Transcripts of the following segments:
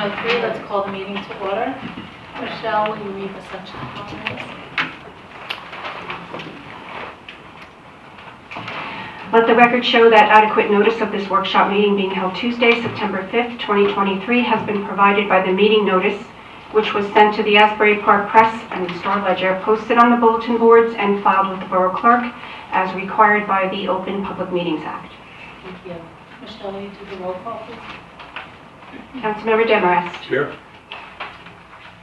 7:03, let's call the meeting to order. Michelle, will you read the section comments? Let the record show that adequate notice of this workshop meeting being held Tuesday, September 5th, 2023 has been provided by the meeting notice, which was sent to the Asbury Park Press and the Star Ledger, posted on the bulletin boards, and filed with the Borough Clerk as required by the Open Public Meetings Act. Thank you. Michelle, will you do the roll call, please? Councilmember Demarest. Here.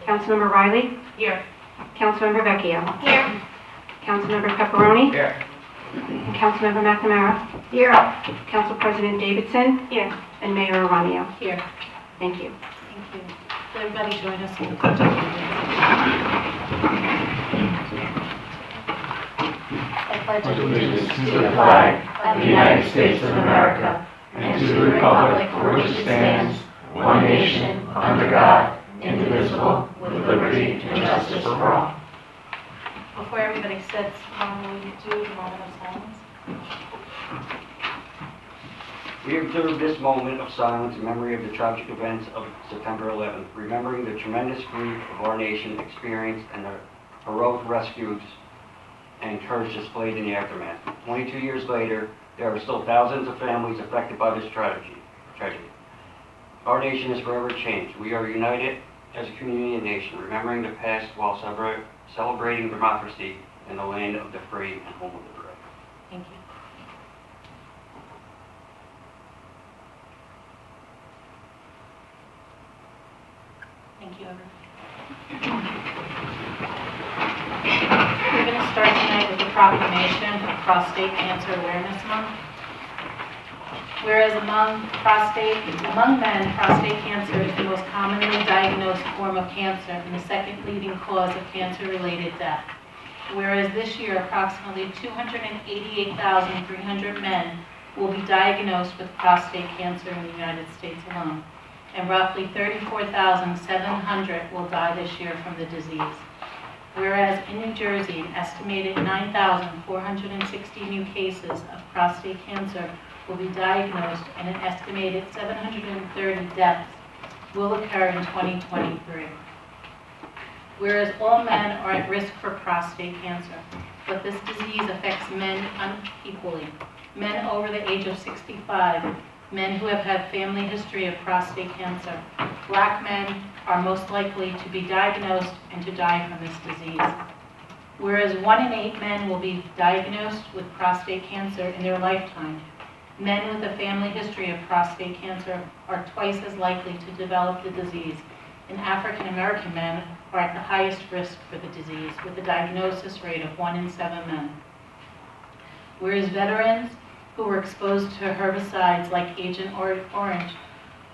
Councilmember Riley. Here. Councilmember Vecchio. Here. Councilmember Pepperoni. Here. And Councilmember McNamara. Here. Council President Davidson. Here. And Mayor Aranio. Here. Thank you. Thank you. Will everybody join us in the pledge of allegiance? I pledge allegiance to the flag of the United States of America and to the republic for which it stands, one nation, under God, indivisible, with liberty and justice for all. Before everybody sits, will you do a moment of silence? We observe this moment of silence in memory of the tragic events of September 11th, remembering the tremendous grief of our nation experienced and the heroic rescues and courage displayed in the aftermath. 22 years later, there are still thousands of families affected by this tragedy. Our nation is forever changed. We are united as a community and nation, remembering the past while celebrating democracy in the land of the free and home of the brave. Thank you. Thank you, everyone. We're going to start tonight with the proclamation of Prostate Cancer Awareness Month. Whereas among men, prostate cancer is the most commonly diagnosed form of cancer and the second leading cause of cancer-related death. Whereas this year, approximately 288,300 men will be diagnosed with prostate cancer in the United States alone, and roughly 34,700 will die this year from the disease. Whereas in New Jersey, an estimated 9,460 new cases of prostate cancer will be diagnosed and an estimated 730 deaths will occur in 2023. Whereas all men are at risk for prostate cancer, but this disease affects men unequally. Men over the age of 65, men who have had family history of prostate cancer, black men are most likely to be diagnosed and to die from this disease. Whereas 1 in 8 men will be diagnosed with prostate cancer in their lifetime, men with a family history of prostate cancer are twice as likely to develop the disease, and African American men are at the highest risk for the disease, with a diagnosis rate of 1 in 7 men. Whereas veterans who were exposed to herbicides like Agent Orange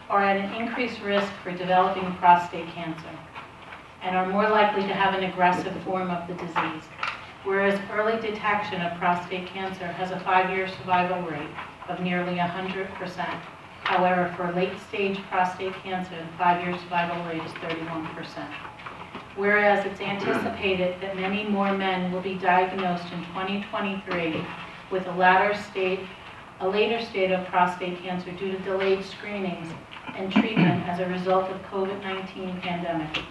are at an increased risk for developing prostate cancer and are more likely to have an aggressive form of the disease. Whereas early detection of prostate cancer has a 5-year survival rate of nearly 100%. However, for late-stage prostate cancer, the 5-year survival rate is 31%. Whereas it's anticipated that many more men will be diagnosed in 2023 with a later state of prostate cancer due to delayed screenings and treatment as a result of COVID-19 pandemic.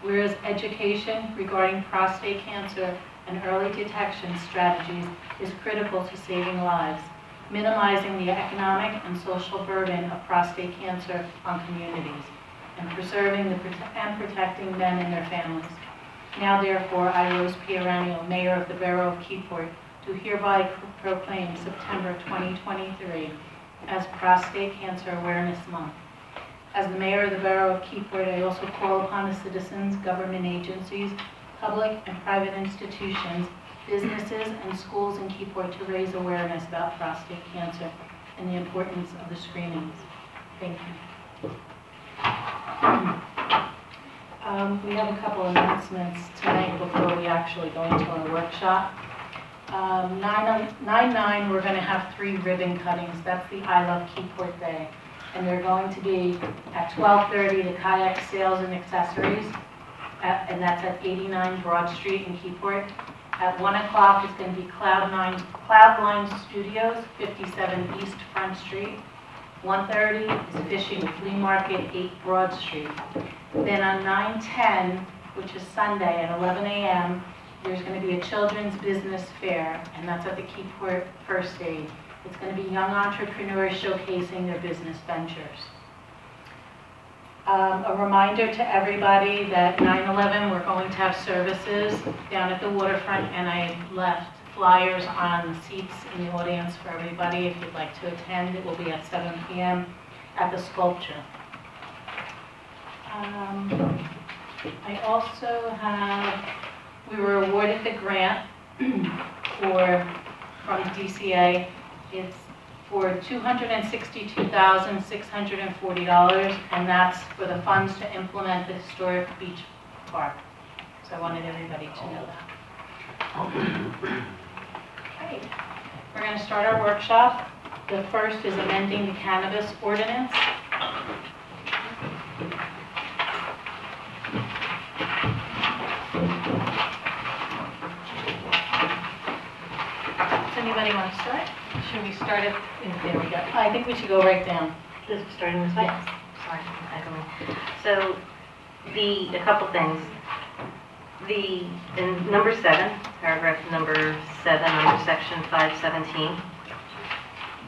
Whereas education regarding prostate cancer and early detection strategies is critical to saving lives, minimizing the economic and social burden of prostate cancer on communities, and preserving and protecting men and their families. Now therefore, I, Rose P. Aranio, Mayor of the Borough of Keyport, do hereby proclaim September 2023 as Prostate Cancer Awareness Month. As the Mayor of the Borough of Keyport, I also call upon the citizens, government agencies, public and private institutions, businesses, and schools in Keyport to raise awareness about prostate cancer and the importance of the screenings. Thank you. We have a couple announcements tonight before we actually go into our workshop. 9/9, we're going to have 3 ribbon cuttings. That's the I Love Keyport Day. And they're going to be at 12:30, the Kayak Sales and Accessories, and that's at 89 Broad Street in Keyport. At 1 o'clock, it's going to be Cloudline Studios, 57 East Front Street. 1:30 is Fishing Flea Market, 8 Broad Street. Then on 9/10, which is Sunday at 11 a.m., there's going to be a children's business fair, and that's at the Keyport First Aid. It's going to be young entrepreneurs showcasing their business ventures. A reminder to everybody that 9/11, we're going to have services down at the waterfront, and I left flyers on the seats in the audience for everybody. If you'd like to attend, it will be at 7 p.m. at the Sculpture. I also have, we were awarded the grant from DCA. It's for $262,640, and that's for the funds to implement the historic beach park. So I wanted everybody to know that. Okay, we're going to start our workshop. The first is amending the cannabis ordinance. Does anybody want to start? Should we start it? There we go. I think we should go right down. This is starting this way? Yes. Sorry, echoing. So, a couple things. In number 7, paragraph number 7, under section 517,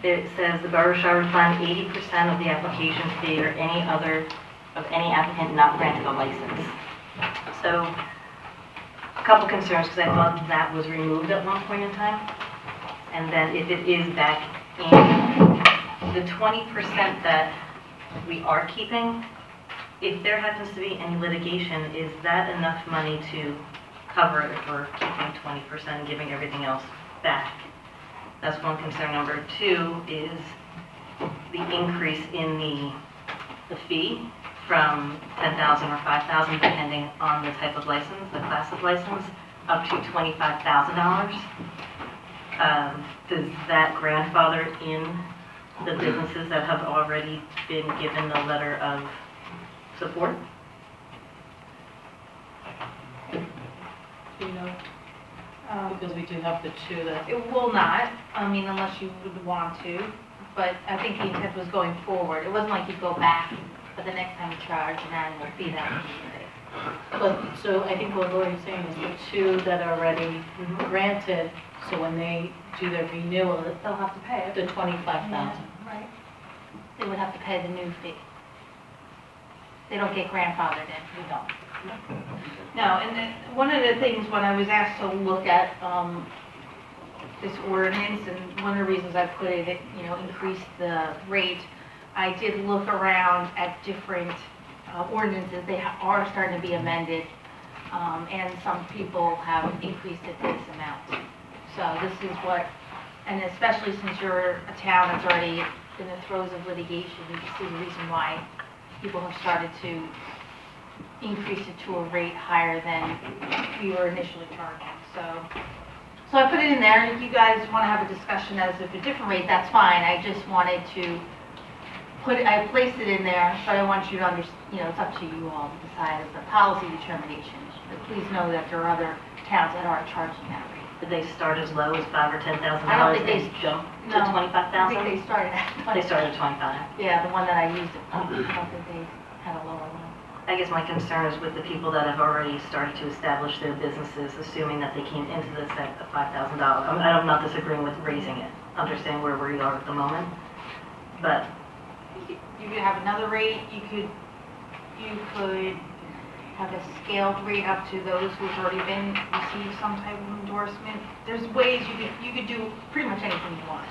it says the borough shall refund 80% of the application fee or any applicant not granted a license. So, a couple concerns, because I thought that was removed at one point in time. And then if it is back in, the 20% that we are keeping, if there happens to be any litigation, is that enough money to cover it if we're keeping 20% and giving everything else back? That's one concern. Number 2 is the increase in the fee from $10,000 or $5,000, depending on the type of license, the class of license, up to $25,000. Does that grandfather in the businesses that have already been given the letter of support? Do you know? Because we do have the 2 that... It will not, I mean, unless you would want to, but I think the intent was going forward. It wasn't like you go back, but the next time you charge an annual fee, that would be it. But, so I think what Lori's saying is the 2 that are already granted, so when they do their renewal, They'll have to pay it. the 25,000. Right. They would have to pay the new fee. They don't get grandfathered in, we don't. No, and then one of the things when I was asked to look at this ordinance, and one of the reasons I put it, increase the rate, I did look around at different ordinances. They are starting to be amended, and some people have increased it this amount. So this is what, and especially since you're a town that's already in the throes of litigation, you can see the reason why people have started to increase it to a rate higher than we were initially charging. So I put it in there, and if you guys want to have a discussion as if a different rate, that's fine. I just wanted to I placed it in there, but I want you to understand, it's up to you all to decide as a policy determination. But please know that there are other towns that are charging that rate. Did they start as low as $5,000 or $10,000? I don't think they jumped to no, $25,000? I think they started at 20. They started at 25. Yeah, the one that I used, I don't think they had a lower one. I guess my concern is with the people that have already started to establish their businesses, assuming that they came into this at $5,000. I'm not disagreeing with raising it. Understand where we are at the moment, but you could have another rate. You could have a scaled rate up to those who've already received some type of endorsement. There's ways you could do pretty much anything you want.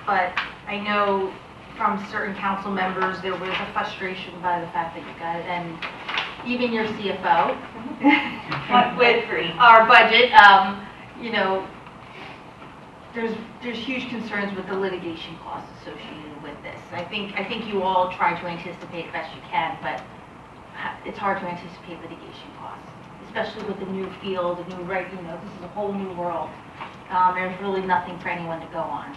But I know from certain council members there was a frustration by the fact that you got it, and even your CFO with our budget. There's huge concerns with the litigation costs associated with this. I think you all try to anticipate best you can, but it's hard to anticipate litigation costs, especially with the new field, the new this is a whole new world. There's really nothing for anyone to go on.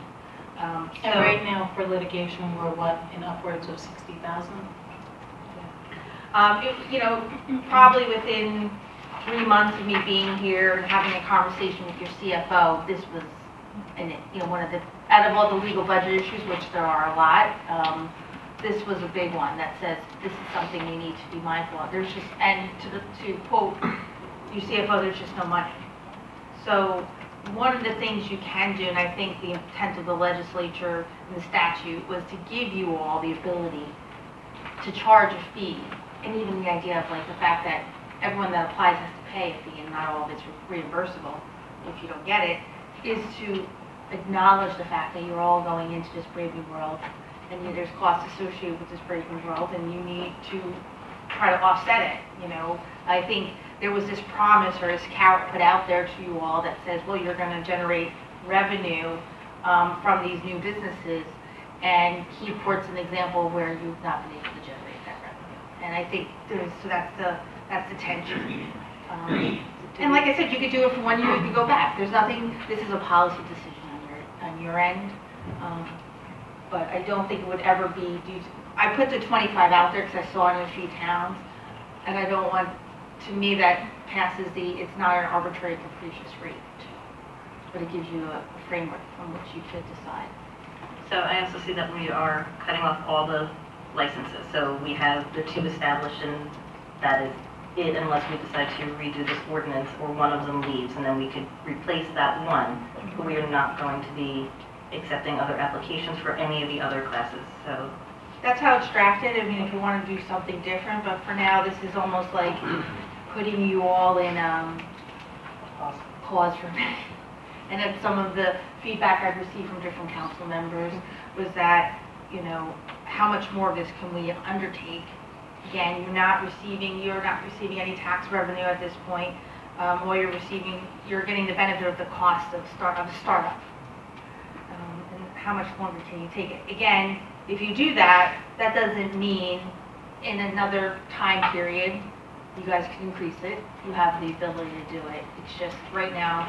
And right now for litigation, we're in upwards of 60,000? Probably within 3 months of me being here and having a conversation with your CFO, this was, one of the, out of all the legal budget issues, which there are a lot, this was a big one that says this is something you need to be mindful of. There's just, and to quote your CFO, there's just no money. So one of the things you can do, and I think the intent of the legislature and the statute was to give you all the ability to charge a fee, and even the idea of like the fact that everyone that applies has to pay a fee and not all of it's reimbursable if you don't get it, is to acknowledge the fact that you're all going into this brave new world and there's costs associated with this brave new world and you need to try to offset it, you know. I think there was this promise or this carrot put out there to you all that says, well, you're going to generate revenue from these new businesses, and Keyport's an example where you've not been able to generate that revenue. And I think so that's the tension. And like I said, you could do it for 1 year, you could go back. There's nothing, this is a policy decision on your end. But I don't think it would ever be due to, I put the 25 out there because I saw it in a few towns, and I don't want, to me, that passes it's not an arbitrary capricious rate, but it gives you a framework from which you could decide. So I also see that we are cutting off all the licenses. So we have the 2 established, and that is it unless we decide to redo this ordinance or one of them leaves, and then we could replace that one. But we are not going to be accepting other applications for any of the other classes. So That's how it's drafted. I mean, if you want to do something different, but for now, this is almost like putting you all in pause for a minute. And then some of the feedback I've received from different council members was that, you know, how much more of this can we undertake? Again, you're not receiving any tax revenue at this point. All you're receiving, you're getting the benefit of the cost of a startup. And how much longer can you take it? Again, if you do that, that doesn't mean in another time period you guys can increase it. You have the ability to do it. It's just right now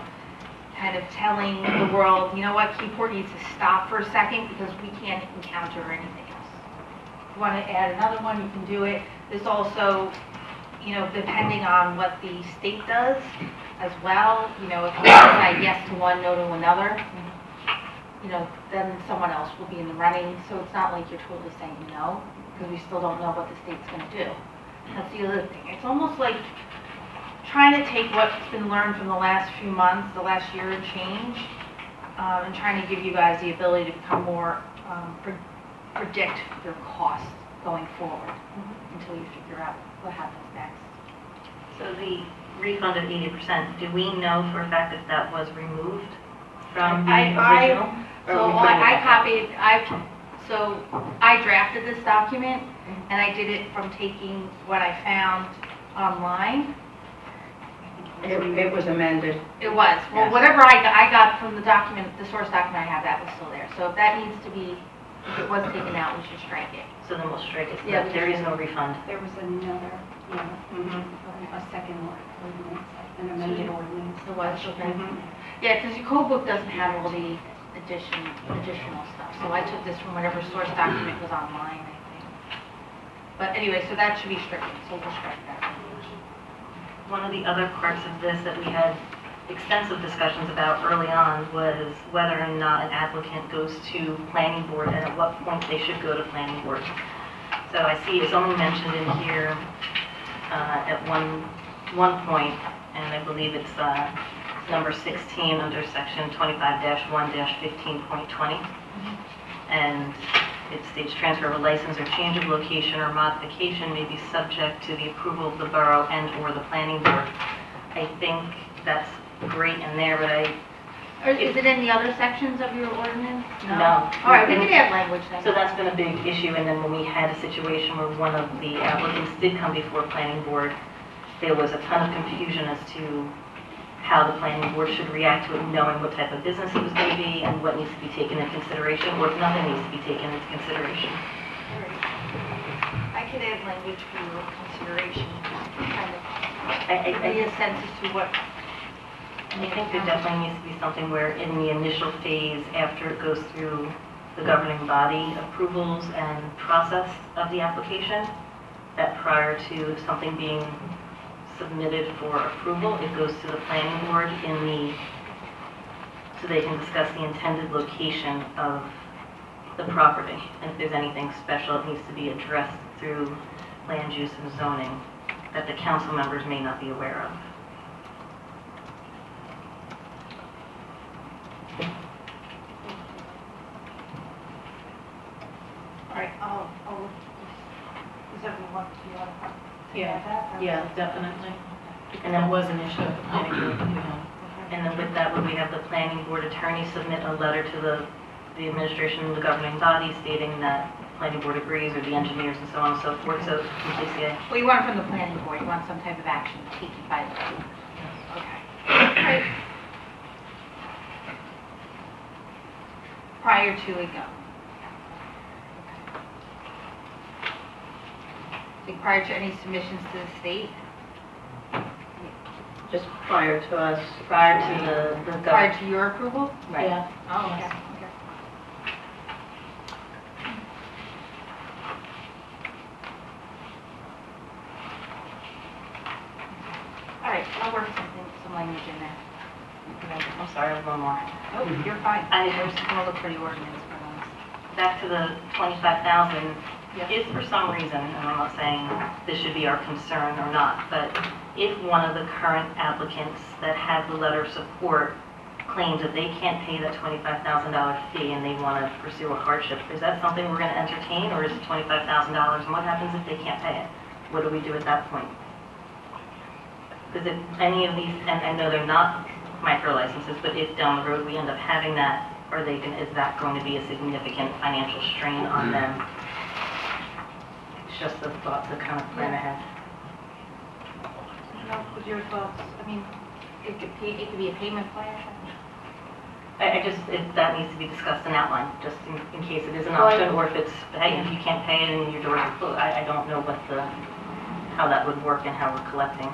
kind of telling the world, you know what, Keyport needs to stop for a second because we can't encounter anything else. If you want to add another one, you can do it. This also, you know, depending on what the state does as well, you know, if you decide yes to one, no to another, you know, then someone else will be in the running. So it's not like you're totally saying no, because we still don't know what the state's going to do. That's the other thing. It's almost like trying to take what's been learned from the last few months, the last year and change, and trying to give you guys the ability to become more, predict your costs going forward until you figure out what happens next. So the refund of 80%, do we know for a fact if that was removed from the original? So I drafted this document, and I did it from taking what I found online. It was amended. It was. Well, Yes. whatever I got from the document, the source document I have, that was still there. So if that needs to be, if it was taken out, we should strike it. So then we'll strike it. Yeah, There is no refund. There was another, a second ordinance, an amended ordinance. It was, okay. Yeah, because your code book doesn't have all the additional stuff. So I took this from whatever source document was online, I think. But anyway, so that should be stricken, so we'll strike that. One of the other parts of this that we had extensive discussions about early on was whether or not an applicant goes to planning board and at what point they should go to planning board. So I see it's only mentioned in here at one point, and I believe it's number 16 under section 25-1-15.20. And it states transfer of a license or change of location or modification may be subject to the approval of the borough and or the planning board. I think that's great in there, but Is it in the other sections of your ordinance? No. All right, we can add language then. So that's been a big issue, and then when we had a situation where one of the applicants did come before planning board, there was a ton of confusion as to how the planning board should react to it, knowing what type of business it was going to be and what needs to be taken into consideration, or if nothing needs to be taken into consideration. I could add language for your consideration, kind of I give you a sense as to what. I think there definitely needs to be something where in the initial phase, after it goes through the governing body approvals and process of the application, that prior to something being submitted for approval, it goes to the planning board in the so they can discuss the intended location of the property, and if there's anything special that needs to be addressed through land use and zoning that the council members may not be aware of. All right, does everyone want to Yeah, definitely. And then That was an issue at the planning board that we had. And then with that, would we have the planning board attorney submit a letter to the administration and the governing body stating that planning board agrees, or the engineers and so on and so forth, so completely, Well, you want it from the planning board, you want some type of action taken by the, okay. All right. Prior to it go. Think prior to any submissions to the state, Just prior to us. prior to the prior to your approval? Right. Yeah. Oh, okay, okay. All right, I'll work some language in there. I'm sorry, I have one more. Oh, you're fine. I- was gonna look for the ordinance for those. Back to the 25,000, Yeah. if for some reason, and I'm not saying this should be our concern or not, but if one of the current applicants that had the letter of support claims that they can't pay that $25,000 fee and they want to pursue a hardship, is that something we're going to entertain, or is it $25,000? And what happens if they can't pay it? What do we do at that point? Because if any of these, and I know they're not micro licenses, but if down the road we end up having that, is that going to be a significant financial strain on them? It's just the thought to kind of plan ahead. With your thoughts, I mean, it could be a payment plan. I just, that needs to be discussed and outlined, just in case it is an Well, option, or if it's, hey, if you can't pay it and your doors are closed. I don't know how that would work and how we're collecting.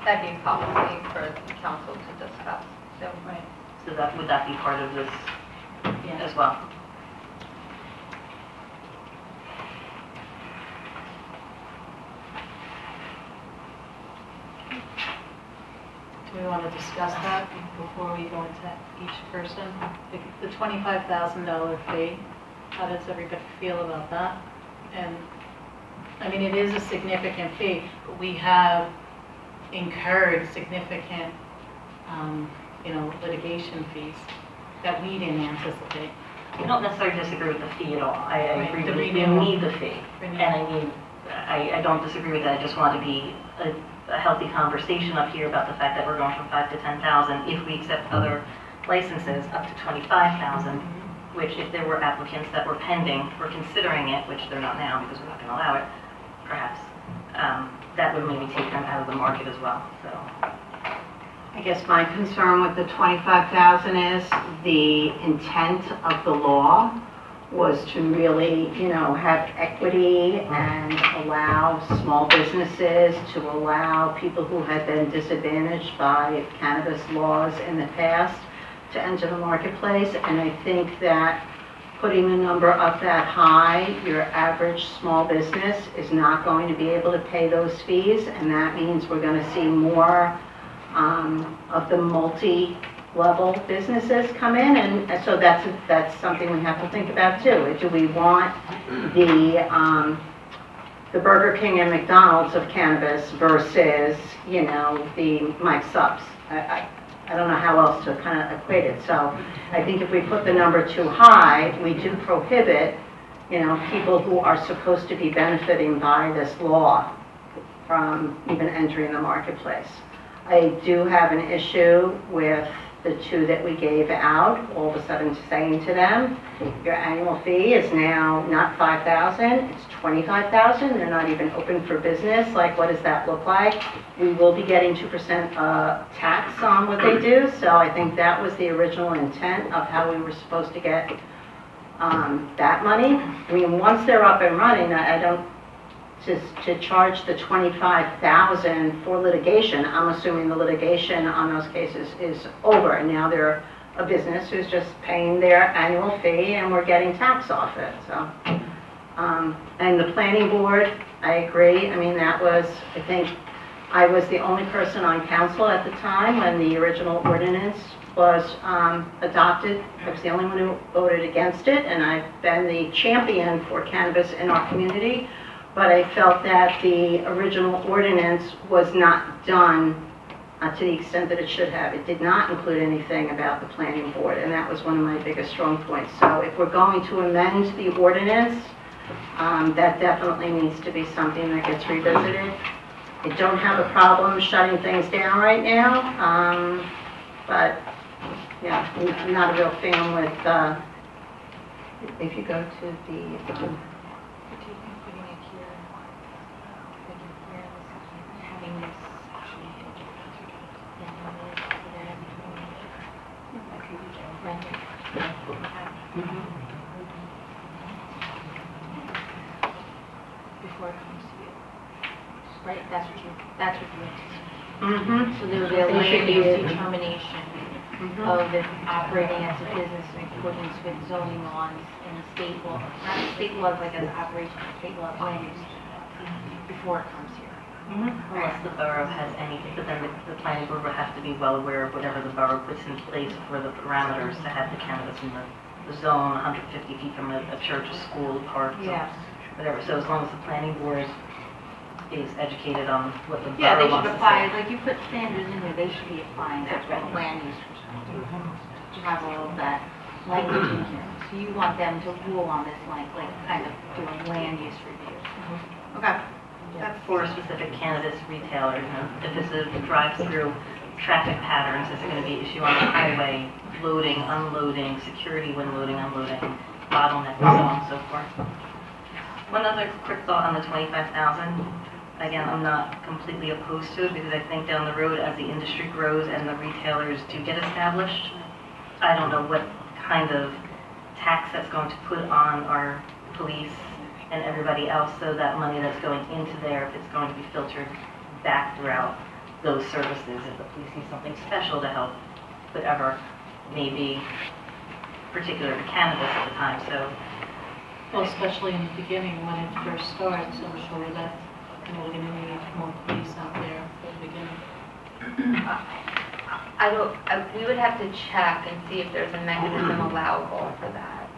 That'd be a policy for the council to discuss. So, Right. So would that be part of this Yeah. as well? Do we want to discuss that before we go into each person? The $25,000 fee, how does everybody feel about that? And, I mean, it is a significant fee, but we have incurred significant, litigation fees that we didn't anticipate. I don't necessarily disagree with the fee at all. I Right, agree the that we renewal. need the fee. And I don't disagree with that. I just want to be a healthy conversation up here about the fact that we're going from 5 to 10,000 if we accept other licenses up to 25,000, which if there were applicants that were pending or considering it, which they're not now because we're not going to allow it, perhaps, that would maybe take them out of the market as well, so. I guess my concern with the 25,000 is the intent of the law was to really, have equity and allow small businesses, to allow people who had been disadvantaged by cannabis laws in the past to enter the marketplace. And I think that putting the number up that high, your average small business is not going to be able to pay those fees, and that means we're going to see more of the multi-level businesses come in, and so that's something we have to think about too. Do we want the Burger King and McDonald's of cannabis versus, the Mike Subs? I don't know how else to kind of equate it. So I think if we put the number too high, we do prohibit, people who are supposed to be benefiting by this law from even entering the marketplace. I do have an issue with the two that we gave out, all of a sudden saying to them, your annual fee is now not $5,000, it's $25,000. They're not even open for business. Like, what does that look like? We will be getting 2% tax on what they do, so I think that was the original intent of how we were supposed to get that money. I mean, once they're up and running, I don't, to charge the $25,000 for litigation, I'm assuming the litigation on those cases is over, and now they're a business who's just paying their annual fee and we're getting tax off it, so. And the planning board, I agree, I mean, that was, I think, I was the only person on council at the time when the original ordinance was adopted. I was the only one who voted against it, and I've been the champion for cannabis in our community. But I felt that the original ordinance was not done to the extent that it should have. It did not include anything about the planning board, and that was one of my biggest strong points. So if we're going to amend the ordinance, that definitely needs to be something that gets revisited. I don't have a problem shutting things down right now, but yeah, I'm not a real fan with, if you go to the, Before it comes to you. Right, that's what you So there would be a They should land be use it. determination of it operating as a business in accordance with zoning laws and the state law. Not the state laws like as operation, state law land use before it comes here. Unless the borough has anything, but then the planning board would have to be well aware of whatever the borough puts in place for the parameters to have the cannabis in the zone, 150 feet from a church, a school, a park, so Yeah. whatever. So as long as the planning board is educated on what the Yeah, they borough should wants to apply, say. like you put standards in there, they should be applying that from a land use perspective. To have all of that language in here. So you want them to rule on this like kind of do a land use review. Okay. That's for a specific cannabis retailer, you know, if it's a drive-through, traffic patterns, is it going to be issue on the highway, loading, unloading, security when loading, unloading, bottlenecks, so on and so forth. One other quick thought on the 25,000. Again, I'm not completely opposed to it because I think down the road as the industry grows and the retailers do get established, I don't know what kind of tax that's going to put on our police and everybody else, so that money that's going into there, if it's going to be filtered back throughout those services, if the police need something special to help, whatever may be particular to cannabis at the time, so. Well, especially in the beginning when it first starts, I'm sure that, you know, we're gonna need more police out there for the beginning. We would have to check and see if there's a mechanism allowable for that.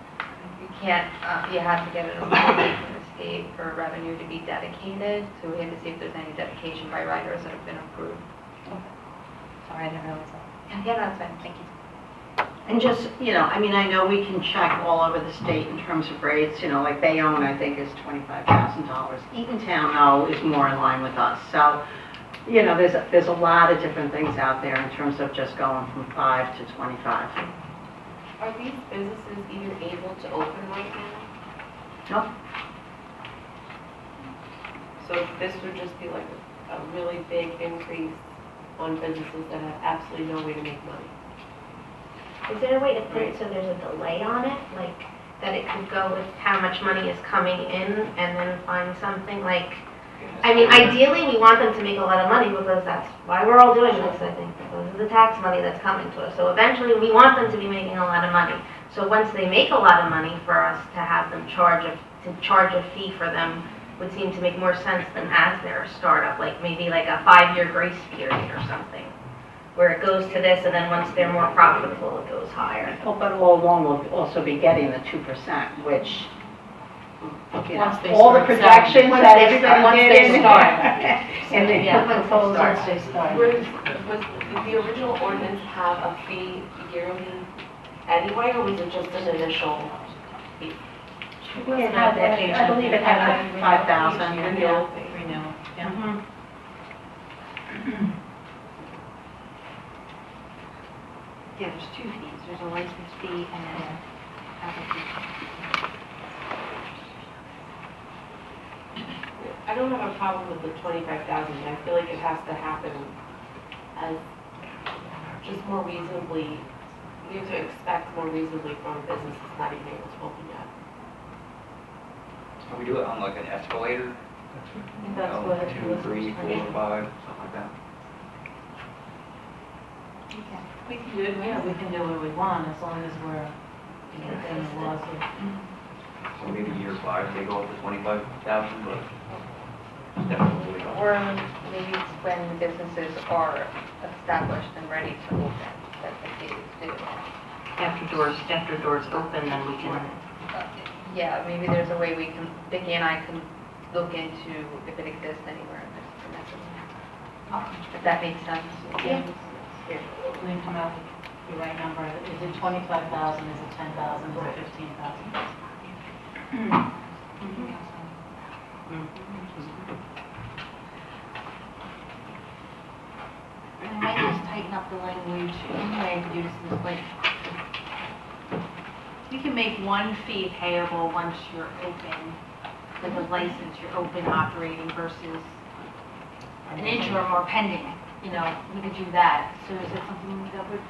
You can't, you have to get an approval from the state for revenue to be dedicated, so we have to see if there's any dedication by writers that have been approved. Sorry, I didn't realize that. Yeah, that's fine, thank you. and just, you know, I mean, I know we can check all over the state in terms of rates, you know, like Bayonne, I think, is $25,000. Eatontown, though, is more in line with us. So, you know, there's a lot of different things out there in terms of just going from 5 to 25. Are these businesses even able to open right now? Nope. So this would just be like a really big increase on businesses that have absolutely no way to make money. Is there a way to put it so there's a delay on it? Like, that it could go with how much money is coming in and then find something like, I mean, ideally, we want them to make a lot of money because that's why we're all doing this, I think, because of the tax money that's coming to us. So eventually, we want them to be making a lot of money. So once they make a lot of money, for us to have them charge a fee for them would seem to make more sense than as they're a startup, like maybe like a 5-year grace period or something, where it goes to this, and then once they're more profitable, it goes higher. Well, but all along, we'll also be getting the 2%, which, you know, Once they all the start projections selling. that everybody Once did they in- start. and the Yeah, proposals. once they start. Was the original ordinance have a fee yearly anyway, or was it just an initial fee? It had, I believe it had 5,000. Renewal fee. Renewal, yeah. Mhm. Yeah, there's two fees, there's a license fee and then an application. I don't have a problem with the 25,000. I feel like it has to happen as just more reasonably, we have to expect more reasonably from businesses not even able to open yet. Can we do it on like an escalator? I think that's what it 2, was. 3, 4, 5, something like that. Okay. We can do it, yeah, we can do what we want as long as we're within the laws of. So maybe year 5, they go up to 25,000, but definitely. Or maybe it's when businesses are established and ready to open, that the fee is due. After doors open, then we can, Yeah, maybe there's a way we can, Vicki and I can look into if it exists anywhere in this permissible. If that makes sense. Here, we can come up with the right number. Is it 25,000, is it 10,000, is it 15,000? I might just tighten up the language, anyway, do this is like, you can make one fee payable once you're open, like a license, you're open operating versus an interim or pending, you know, we could do that. So is it something that would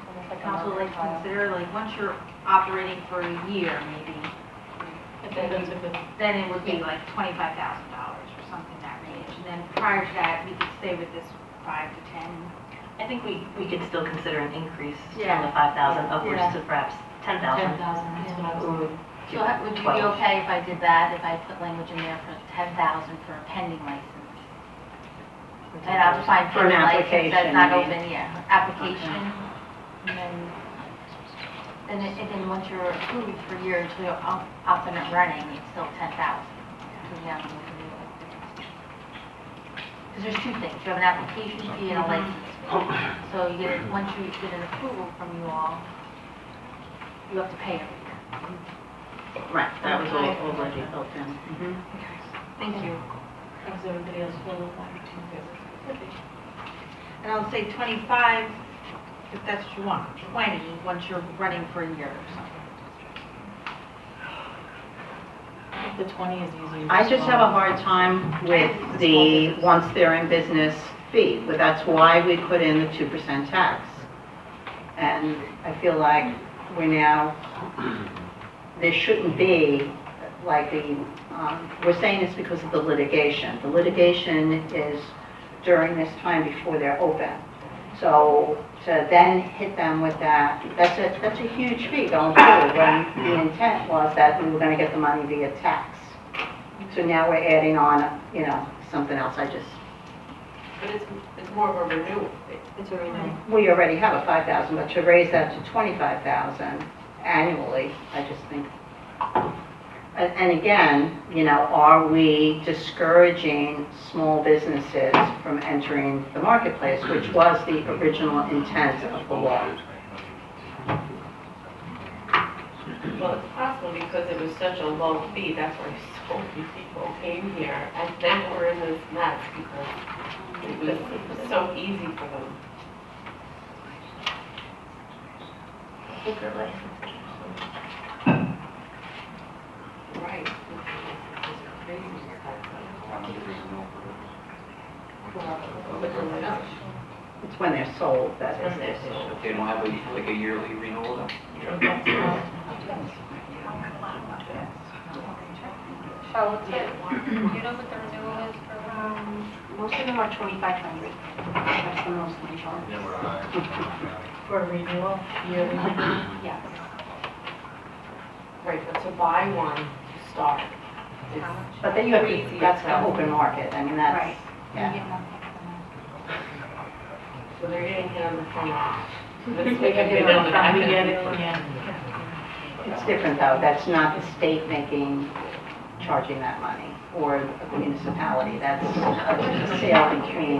council like to consider, like, once you're operating for a year, maybe, then it would be like $25,000 or something that range, and then prior to that, we could stay with this 5 to 10. I think we could still consider an increase from Yeah. the 5,000 upwards Yeah. to perhaps 10,000. 10,000, that's what I was thinking. So would you be okay if I did that, if I put language in there for 10,000 for a pending license? And I'll define For an pending license application, that's not you mean? open, yeah, application. And then once you're approved for a year until you're up and running, it's still 10,000. Because there's two things, you have an application fee and a license fee. So you get, once you get an approval from you all, you have to pay every year. Right, that was all already built in. Thank you. How does everybody else feel about that? And I'll say 25, if that's what you want, 20, once you're running for a year or something. I think the 20 is easier. I just have a hard time with the, once they're in business fee, but that's why we put in the 2% tax. And I feel like we're now, there shouldn't be, like we're saying this because of the litigation. The litigation is during this time before they're open. So to then hit them with that, that's a huge fee going forward, when the intent was that we were gonna get the money via tax. So now we're adding on, something else. But it's more of a renewal fee. It's a renewal. We already have a 5,000, but to raise that to 25,000 annually, I just think, and again, are we discouraging small businesses from entering the marketplace, which was the original intent of the law? Well, it's possible because it was such a low fee, that's why so many people came here, and then we're in this mess because it was so easy for them. Right. It's when they're sold that is the issue. If they don't have a yearly renewal, then? Charlotte, do you know what the renewal is for? Most of them are 2,500. That's the most we charge. For a renewal, yearly renewal? Yes. Right, but to buy one to start is But then you have crazy to, that's the expensive. open market, I mean, that's, Right. yeah. So they're getting hit on the front end. This We way get they it don't on have we to- get it, yeah. It's different though, that's not the state charging that money, or the municipality, that's a sale between.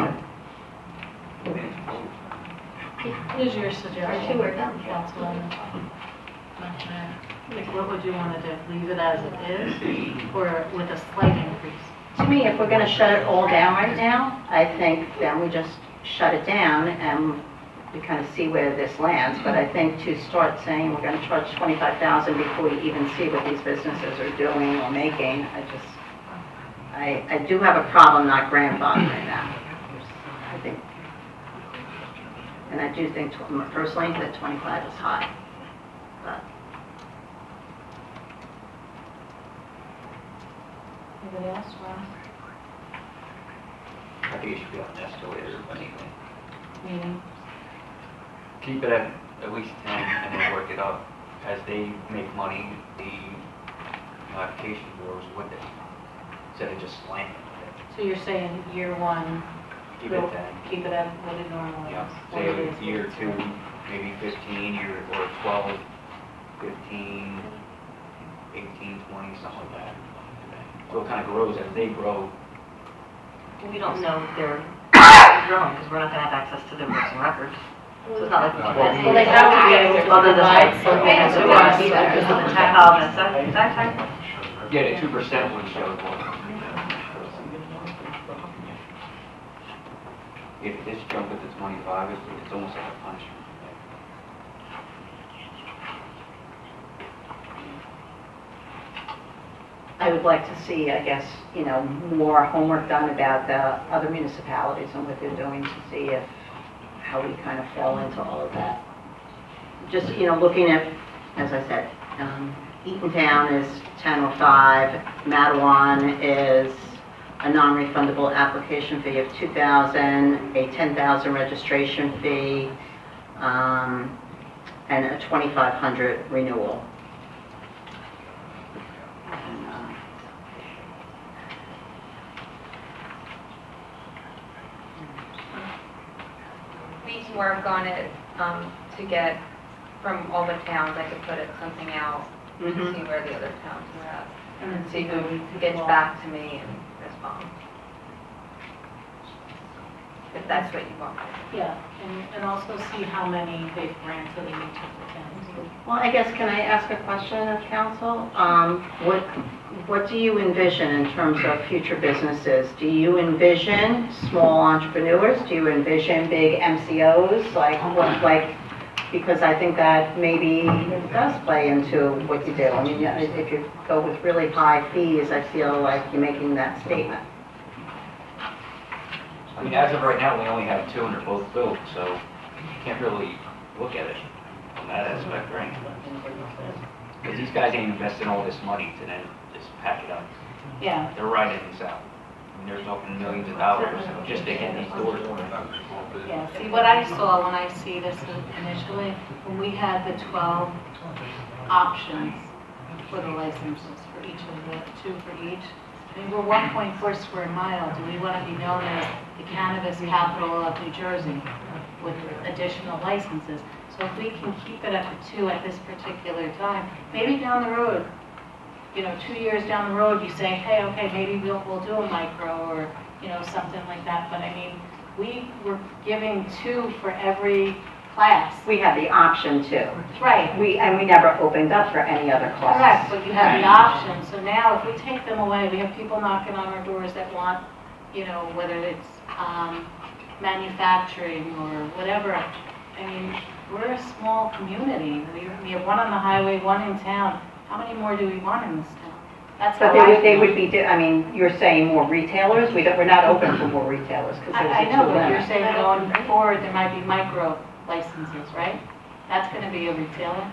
What is your suggestion, Councilwoman? Like, what would you want to do? Leave it as it is, or with a slight increase? To me, if we're gonna shut it all down right now, I think then we just shut it down and we kind of see where this lands. But I think to start saying we're gonna charge 25,000 before we even see what these businesses are doing or making, I do have a problem not grandfathering them. I think, and I do think personally that 25 is high. But Anybody else, Ron? I think it should be on an escalator anyway. Meaning? Keep it at least 10 and then work it up. As they make money, the application grows with it, instead of just slamming it. So you're saying year one, Keep it 10. Keep it at what it normally Yeah, is. say a year or two, maybe 15, year, or 12, 15, 18, 20, something like that. So it kind of grows as they grow. We don't know if they're growing, because we're not gonna have access to their books and records. So it's not like we can. Well, they have to be able to Other than provide like, something okay, so to we want us. to see that, because of the tax, Yeah, the 2% wouldn't show it. If this jump it to 25, it's almost like a punishment. I would like to see, I guess, more homework done about the other municipalities and what they're doing to see how we kind of fall into all of that. Just, looking at, as I said, Eatontown is 1005, Matawan is a non-refundable application fee of $2,000, a $10,000 registration fee, and a $2,500 renewal. We can work on it, to get from all the towns, I could put something out to see where the other towns are at. And see who gets back to me and respond. If that's what you want. Yeah, and also see how many they've granted in each of the towns. Well, I guess, can I ask a question of council? What do you envision in terms of future businesses? Do you envision small entrepreneurs? Do you envision big MCOs? Because I think that maybe does play into what you do. I mean, if you go with really high fees, I feel like you're making that statement. I mean, as of right now, we only have 200 both built, so you can't really look at it from that aspect, right? Because these guys ain't investing all this money to then just pack it up. Yeah, They're riding this out. I mean, they're talking millions of dollars just to get these doors open. yeah. See, what I saw when I see this initially, when we had the 12 options for the licenses for each of the, 2 for each. I mean, we're 1.4 square mile. Do we want to be known as the cannabis capital of New Jersey with additional licenses? So if we can keep it at the 2 at this particular time, maybe down the road, 2 years down the road, you say, hey, okay, maybe we'll do a micro or, something like that. But I mean, we were giving 2 for every class. We have the option to. Right. We never opened up for any other class. Correct, but you have the option. So now if we take them away, we have people knocking on our doors that want, whether it's manufacturing or whatever. I mean, we're a small community. We have one on the highway, one in town. How many more do we want in this town? That's how But they feel. would be, you're saying more retailers? We're not open for more retailers because there's I a know, two but you're limit. saying going forward, there might be micro licenses, right? That's going to be a retailer.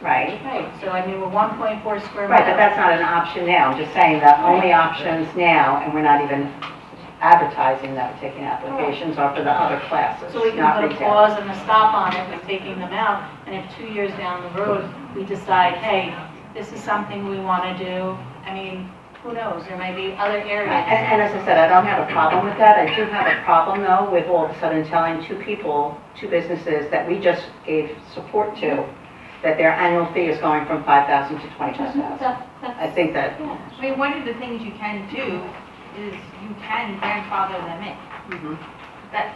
Right. Right, so I mean, we're 1.4 square miles. Right, but that's not an option now. I'm just saying that only options now, and we're not even advertising that we're taking applications, are for the other classes, So we can not put a retail. pause and a stop on it with taking them out, and if 2 years down the road, we decide, hey, this is something we want to do, I mean, who knows, there may be other areas. And as I said, I don't have a problem with that. I do have a problem, though, with all of a sudden telling 2 businesses that we just gave support to, that their annual fee is going from $5,000 to $25,000. I think that, Yeah. I mean, one of the things you can do is you can grandfather them in. That,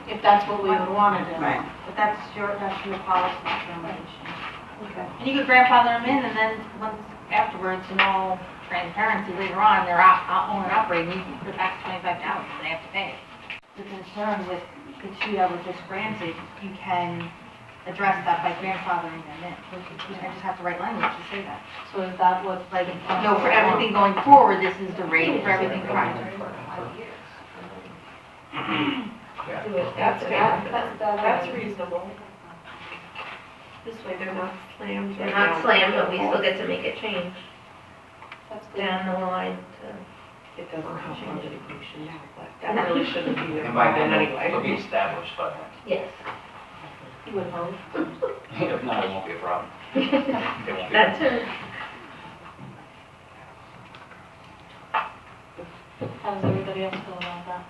If that's what we would want to do. right. but that's your policy determination. Okay. And you could grandfather them in, and then once afterwards, in all transparency, later on, they're owner operating, you can put back $25,000, they have to pay. The concern with the 2 that were just granted, you can address that by grandfathering them in. I just have to write language to say that. So is that what, Like, no, for everything going forward, this is the rate for everything prior. That's reasonable. This way they're not slammed. They're not slammed, but we still get to make it change that's good. down the line It doesn't help on litigation now, but that really shouldn't be the And by problem then, anyway. it'll be established by then. Yes. You would hope. If not, it won't be a problem. It won't be. That's it. How does everybody else feel about that?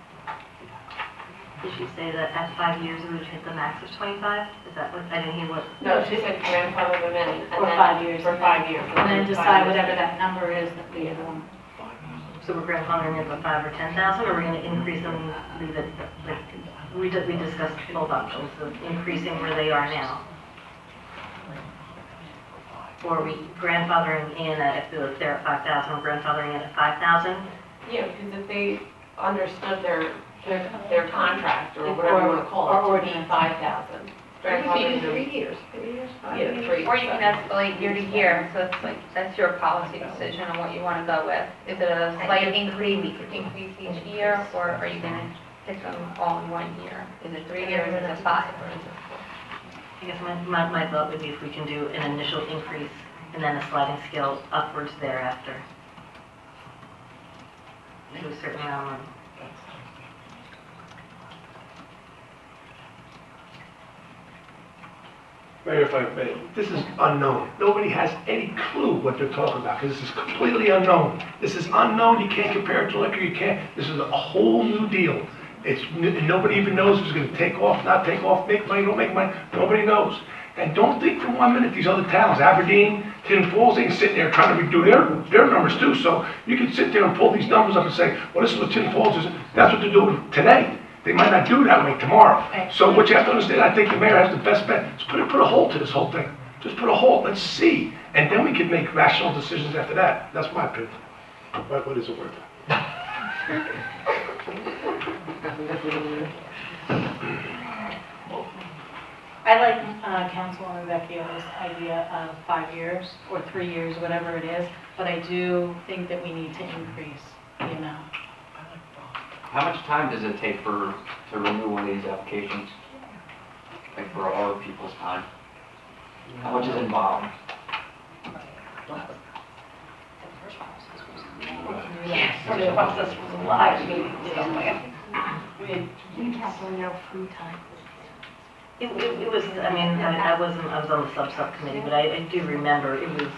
Did she say that at 5 years we would hit the max of 25? Is that what, I didn't hear what? No, she said grandfather them in. and For then- 5 years. For 5 years. And then 5 decide years. whatever that number is that we want. So we're grandfathering in the 5 or 10,000, or we're gonna increase them, leave it, like, we discussed both options, of increasing where they are now. Or are we grandfathering in at, if they're at 5,000, we're grandfathering in at 5,000? Yeah, because if they understood their contract, or whatever you want to call it, to be 5,000. Grandfathering them. 3 years, 3 years, 5 Yeah, years. 3. Or you can escalate year to year, so it's like, that's your policy decision on what you want to go with. Is it a slight increase each year, or are you gonna hit them all in 1 year? Is it 3 years, is it 5, or is it 4? I guess my thought would be if we can do an initial increase and then a sliding scale upwards thereafter. To a certain amount of money. Mayor, if I may, this is unknown. Nobody has any clue what they're talking about, because this is completely unknown. This is unknown, you can't compare it to liquor, you can't, this is a whole new deal. Nobody even knows if it's gonna take off, not take off, make money, don't make money, nobody knows. And don't think for 1 minute these other towns, Aberdeen, Tin Falls, they ain't sitting there trying to redo their numbers too. So you can sit there and pull these numbers up and say, well, this is what Tin Falls is, that's what they're doing today. They might not do it that way tomorrow. So what you have to understand, I think the mayor has the best bet. Just put a halt to this whole thing. Just put a halt, let's see. And then we can make rational decisions after that. That's my opinion. What is it worth? I like Councilwoman Vecchio's idea of 5 years or 3 years, whatever it is, but I do think that we need to increase the amount. How much time does it take to renew one of these applications? Like for our people's time? How much is involved? Yes, the process was a live meeting somewhere. It was, I mean, I was on the subcommittee, but I do remember it was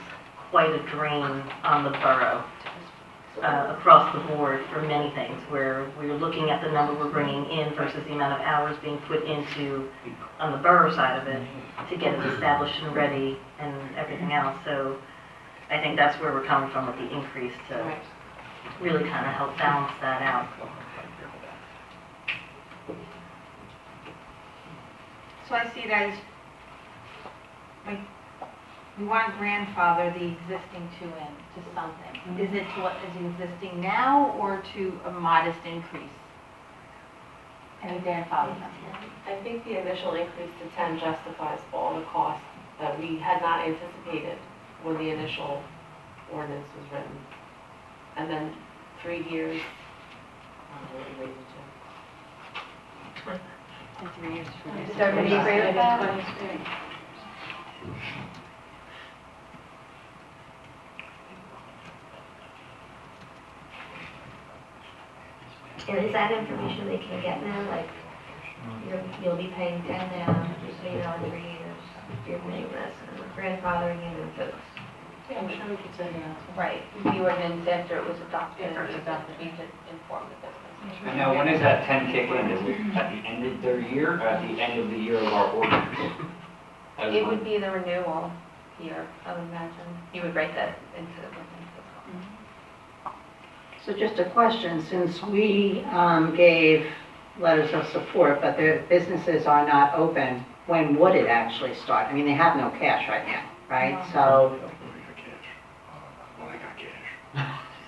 quite a drain on the borough across the board for many things, where we were looking at the number we're bringing in versus the amount of hours being put into, on the borough side of it, to get it established and ready and everything else. So I think that's where we're coming from with the increase to really kind of help balance that out. So I see it as, like, we want to grandfather the existing two in to something. Is it to what is existing now, or to a modest increase? And we grandfather them? I think the initial increase to 10 justifies all the costs that we had not anticipated when the initial ordinance was written. And then 3 years, what we raised it to. In 3 years. Does everybody agree with that? And is that information they can get now, like, you'll be paying 10 now, just so you know, in 3 years, you're paying this, and we're grandfathering you into this? I'm sure we could say that. Right, the ordinance after it was adopted, After it was adopted. we could inform the business. And now, when does that 10 kick in? Is it at the end of their year, or at the end of the year of our ordinance? As It when- would be the renewal year, I would imagine. You would write that into the ordinance as well. So just a question, since we gave letters of support, but their businesses are not open, when would it actually start? I mean, they have no cash right now, right? So,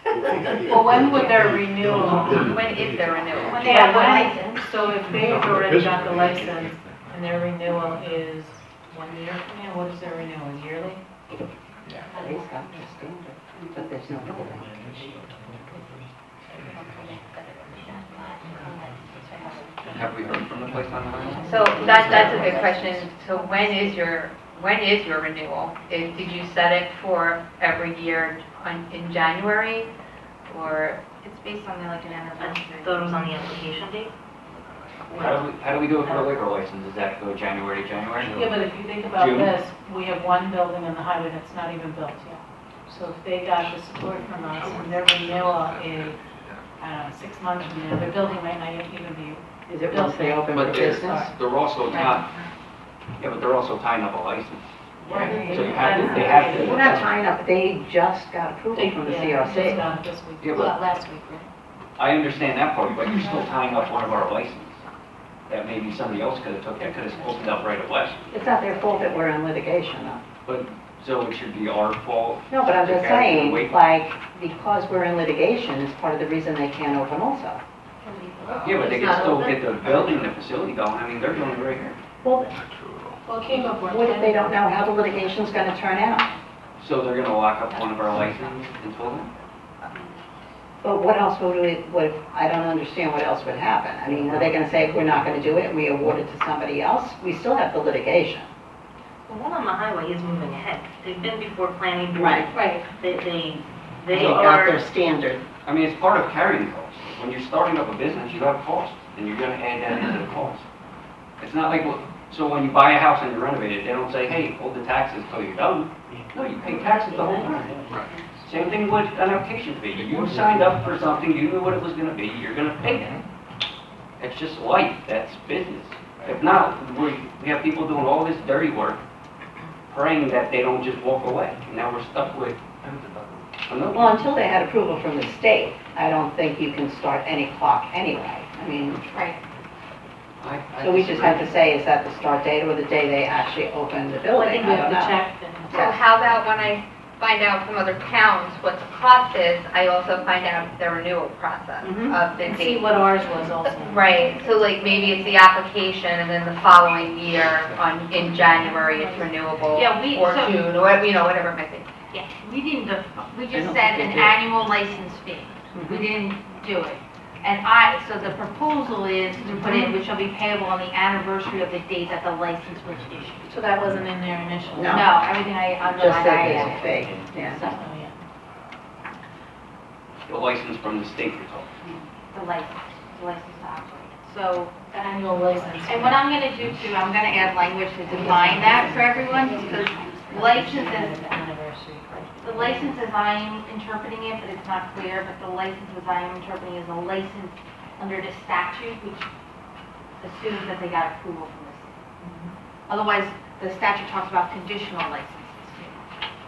Well, when would their renewal? When is their renewal? When they have a license. So if they've already got the license and their renewal is 1 year from now, what is their renewal, yearly? they've got the standard, but there's no building. Have we heard from the place on the line? So that's a good question. So when is your renewal? Did you set it for every year in January, or? It's based on like an I anniversary. thought it was on the application date? How do we do it for the liquor license? Does that go January to January? Yeah, but if you think about June. this, we have one building on the highway that's not even built yet. So if they got the support from us and their renewal is, I don't know, 6 months from now, their building might not even be Is it once they open for But they're, business? they're also not, yeah, but they're also tying up a license. Right. So you have to, they have We're to. not tying up, they just got approval from the Yeah, just CRC. got it this week, Yeah, but- well, last week, right? I understand that part, but you're still tying up one of our licenses. That maybe somebody else could have took, that could have opened up right away. It's not their fault that we're in litigation, though. But, so it should be our fault. No, but I'm to just carry the saying, weight? like, because we're in litigation is part of the reason they can't open also. Yeah, but they It's can not still open? get the building, the facility going. I mean, they're doing it right here. Well, Well, it came up with. what if they don't know how the litigation's gonna turn out? So they're gonna lock up one of our licenses until then? But what else would, I don't understand what else would happen. I mean, are they gonna say, we're not gonna do it and we award it to somebody else? We still have the litigation. The one on the highway is moving ahead. They've been before planning board. Right. Right. They They got their are, standard. I mean, it's part of carrying costs. When you're starting up a business, you have costs, and you're gonna add that into the cost. It's not like, so when you buy a house and you renovate it, they don't say, hey, hold the taxes till you're done. No, you pay taxes the whole time. Same thing with an application fee. You signed up for something, you knew what it was gonna be, you're gonna pay it. It's just life, that's business. If not, we have people doing all this dirty work, praying that they don't just walk away. And now we're stuck with another. Well, until they had approval from the state, I don't think you can start any clock anyway. I mean, Right. I so we just disagree. have to say, is that the start date or the day they actually open the I building? think we I have don't to know. check and. So how about when I find out from other towns what the cost is, I also find out the renewal process Mhm. of the And see date. what ours was also. Right, so like maybe it's the application and then the following year in January it's renewable. Yeah, we- Or so- June, or whatever, whatever it might be. Yeah, we didn't, we I just don't said think an they did. annual license fee. We didn't do it. And so the proposal is to put in, which shall be payable on the anniversary of the date that the license was issued. So that wasn't in there initially? No. No, everything I Just underlined, that I there's added. a fee, yeah. So, oh, yeah. The license from the state you're talking. The license to operate. So, The annual license. and what I'm gonna do too, I'm gonna add language to define that for everyone, because licenses, Anniversary. the license as I'm interpreting it, but it's not clear, but the license as I'm interpreting is a license under the statute, which assumes that they got approval from the state. Otherwise, the statute talks about conditional licenses.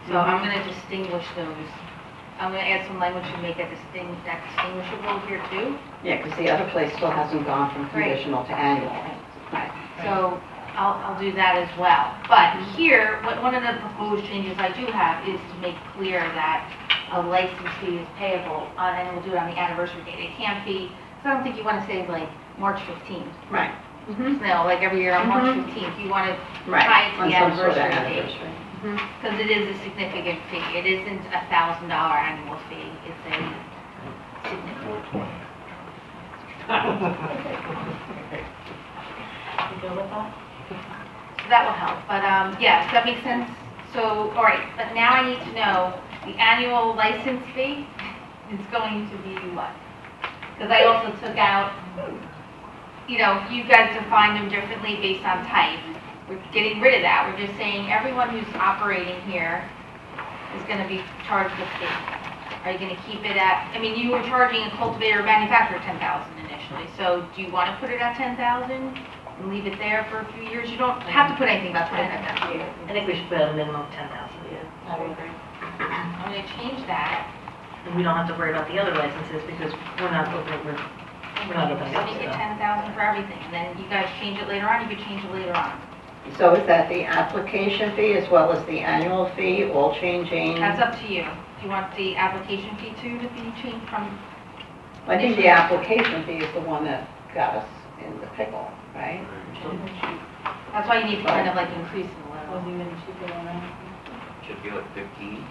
So I'm gonna distinguish those. I'm gonna add some language to make that distinguishable here too. Yeah, because the other place still hasn't gone from Right. conditional to annual. Right. So I'll do that as well. But here, one of the proposed changes I do have is to make clear that a license fee is payable on, and we'll do it on the anniversary date. It can't be, so I don't think you want to say like March 15th. Right, No, like every year on March 15th, you want to right. tie it to On the some sort of anniversary date. anniversary. Because it is a significant fee. It isn't $1,000 annual fee. It's a significant. You go with that? So that will help, but, yeah, does that make sense? So, all right, but now I need to know, the annual license fee is going to be what? Because I also took out, you know, you guys define them differently based on type. We're getting rid of that, we're just saying everyone who's operating here is gonna be charged a fee. Are you gonna keep it at, I mean, you were charging a cultivator manufacturer 10,000 initially, so do you wanna put it at 10,000? And leave it there for a few years? You don't have to put anything about 25,000. I think we should put a minimum of 10,000. I would agree. I'm gonna change that. And we don't have to worry about the other licenses because we're not opening, we're not opening So up make to it them. 10,000 for everything, and then you guys change it later on, you could change it later on. So is that the application fee as well as the annual fee, all changing? That's up to you. Do you want the application fee too to be changed from, I think the application fee is the one that got us in the pickle, right? that's why you need to kind of like increase it a Was little. even cheaper than that. Should be like 15.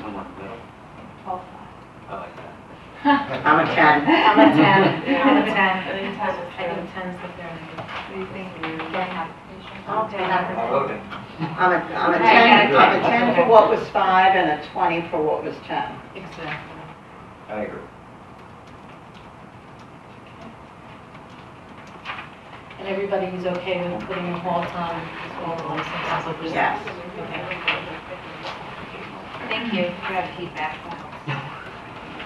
One like that. 12. I like that. I'm a 10. I'm a 10. I'm a 10. I think 10 is I fair. think 10's the fair number. What do you think? I'll take that. I'll vote it. I'm a Right, 10, I'm a 10 for what was 5 and a 20 for what was 10. Exactly. I agree. And everybody's okay with putting a halt on all the licenses? Yes. Okay. Thank you for that feedback.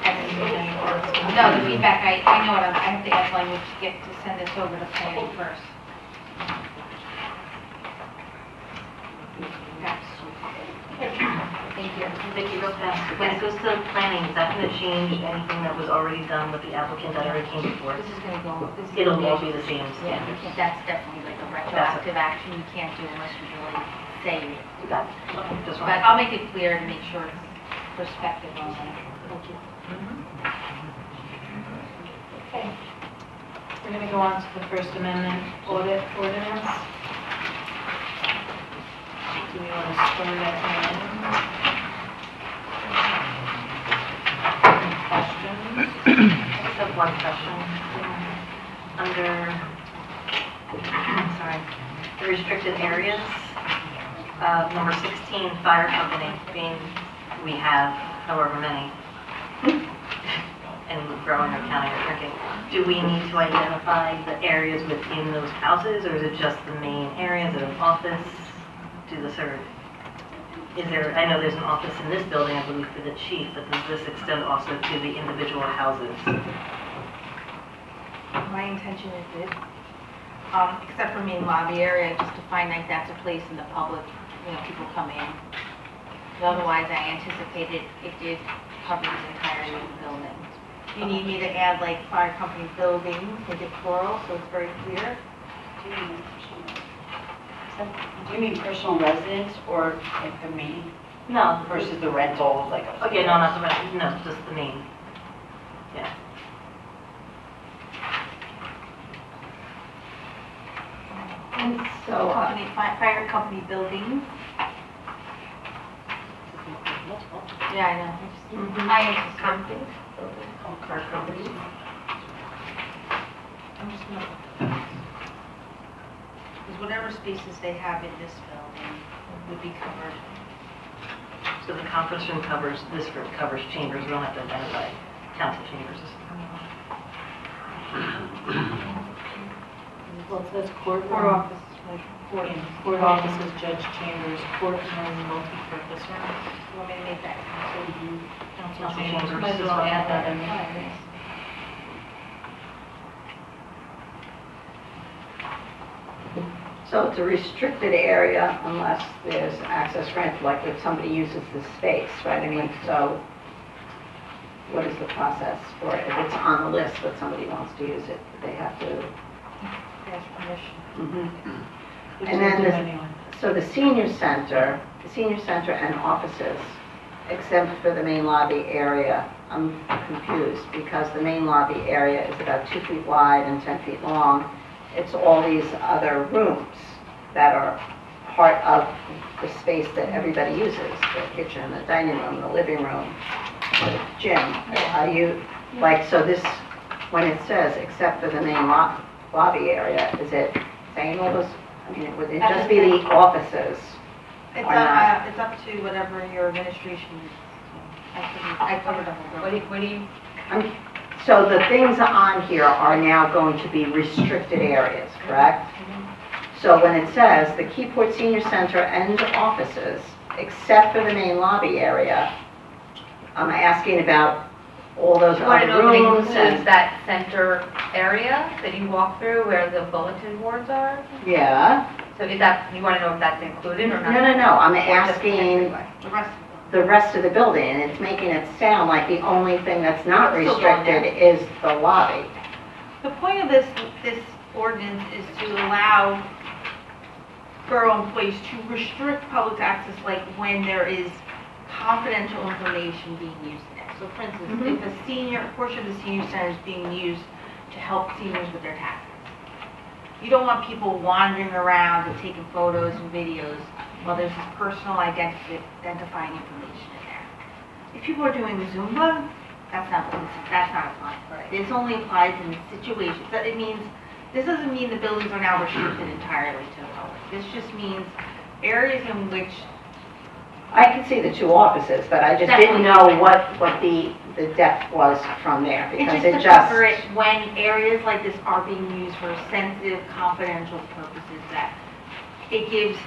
And No, the feedback, I know what I have to ask language to get to send this over to planning first. Thank you. Vicki, real fast, when it goes to planning, is that going to change anything that was already done with the applicant that already came before? This is gonna go, this is. It'll all be the same Yeah, standards. that's definitely like a retroactive action you can't do unless you really say it. You got it. Okay, just But one. I'll make it clear to make sure it's perspective on that. Thank you. Okay. We're gonna go on to the First Amendment audit ordinance. Do we want to start at any questions? I just have one question. Under, sorry, the restricted areas, number 16, fire company, being we have however many, and growing or counting or shrinking, do we need to identify the areas within those houses, or is it just the main areas of an office? Do the sort of, is there, I know there's an office in this building, I believe, for the chief, but does this extend also to the individual houses? My intention is this, except for main lobby area, just to find like that's a place in the public, people come in. But otherwise, I anticipated it did cover the entirety of the building. You need me to add like fire company buildings, make it plural, so it's very clear? Do you mean personal residence or like the main No, versus the rental, like? okay, no, not the rest, no, just the main. Yeah. And so, Fire company buildings. Yeah, I know. I anticipate. Company. Car companies? I'm just not. Because whatever spaces they have in this building would be covered. So the conference room covers, this room covers chambers, we don't have to identify council chambers. Well, it says court Court room. office, like court. Court offices, judge chambers, courtroom, multi-purpose rooms. You want me to make that Council Council chambers, chambers. might as well add that in there. council? so it's a restricted area unless there's access rent, like if somebody uses the space, right? I mean, so what is the process for it? If it's on the list, but somebody wants to use it, they have to. Ask permission. Mhm. Which And we'll then do this- anyway. So the senior center and offices, except for the main lobby area, I'm confused because the main lobby area is about 2 feet wide and 10 feet long. It's all these other rooms that are part of the space that everybody uses, the kitchen, the dining room, the living room, the gym. Are you, like, so this, when it says except for the main lobby area, is it saying all those, I mean, would it just be the offices? It's Or not? it's up to whatever your administration is. I covered the whole What building. do you, So the things on here are now going to be restricted areas, correct? So when it says the Keyport Senior Center and offices, except for the main lobby area, I'm asking about all those You want to other know if it rooms includes and, that center area that you walk through where the bulletin boards are? yeah. So is that, you want to know if that's included or No, not? no, no, I'm Or just asking The rest of the rest of the building, and it's making it sound like the only thing that's not It's still going restricted is the lobby. the point of this ordinance is to allow borough employees to restrict public access, like when there is confidential information being used in it. So for instance, if a portion of the senior center is being used to help seniors with their taxes, you don't want people wandering around and taking photos and videos while there's this personal identifying information in there. If people are doing Zumba, that's not applying. Right. This only applies in situations, that it means, this doesn't mean the buildings are now restricted entirely to the public. This just means areas in which, I could see the two offices, but I just didn't know what the depth was from there, it's because just it to just. cover it when areas like this are being used for sensitive, confidential purposes, that it gives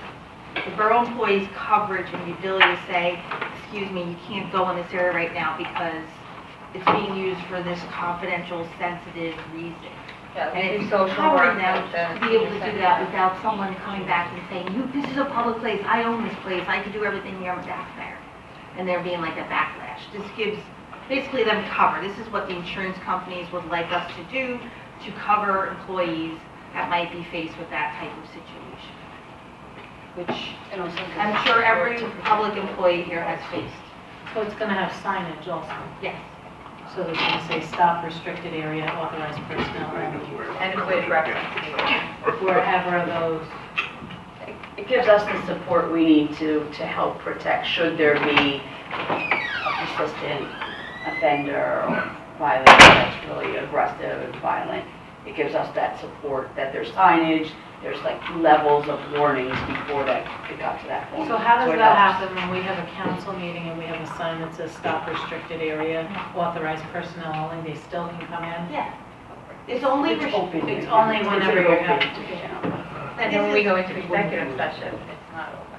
the borough employees coverage and the ability to say, excuse me, you can't go in this area right now because it's being used for this confidential, sensitive reason. Yeah, And it's social covering work, them like to be able to do that without someone coming back and saying, this is a public place, I own this place, I can do everything here, I'm a taxpayer. And there being like a backlash. This gives basically them cover. This is what the insurance companies would like us to do to cover employees that might be faced with that type of situation. Which And also gives I'm us sure support every to protect. public employee here has faced. So it's gonna have signage also. Yes. So it's gonna say stop restricted area, authorized personnel only, And with reference to. wherever those. It gives us the support we need to help protect, should there be a persistent offender or violence that's really aggressive and violent. It gives us that support, that there's signage, there's like levels of warnings before that it got to that point. So how does it that helps. happen when we have a council meeting and we have a sign that says stop restricted area, authorized personnel only, they still can come in? Yeah. It's only, It's open. It's only whenever you're having to to. And then when we go into executive session, it's not open.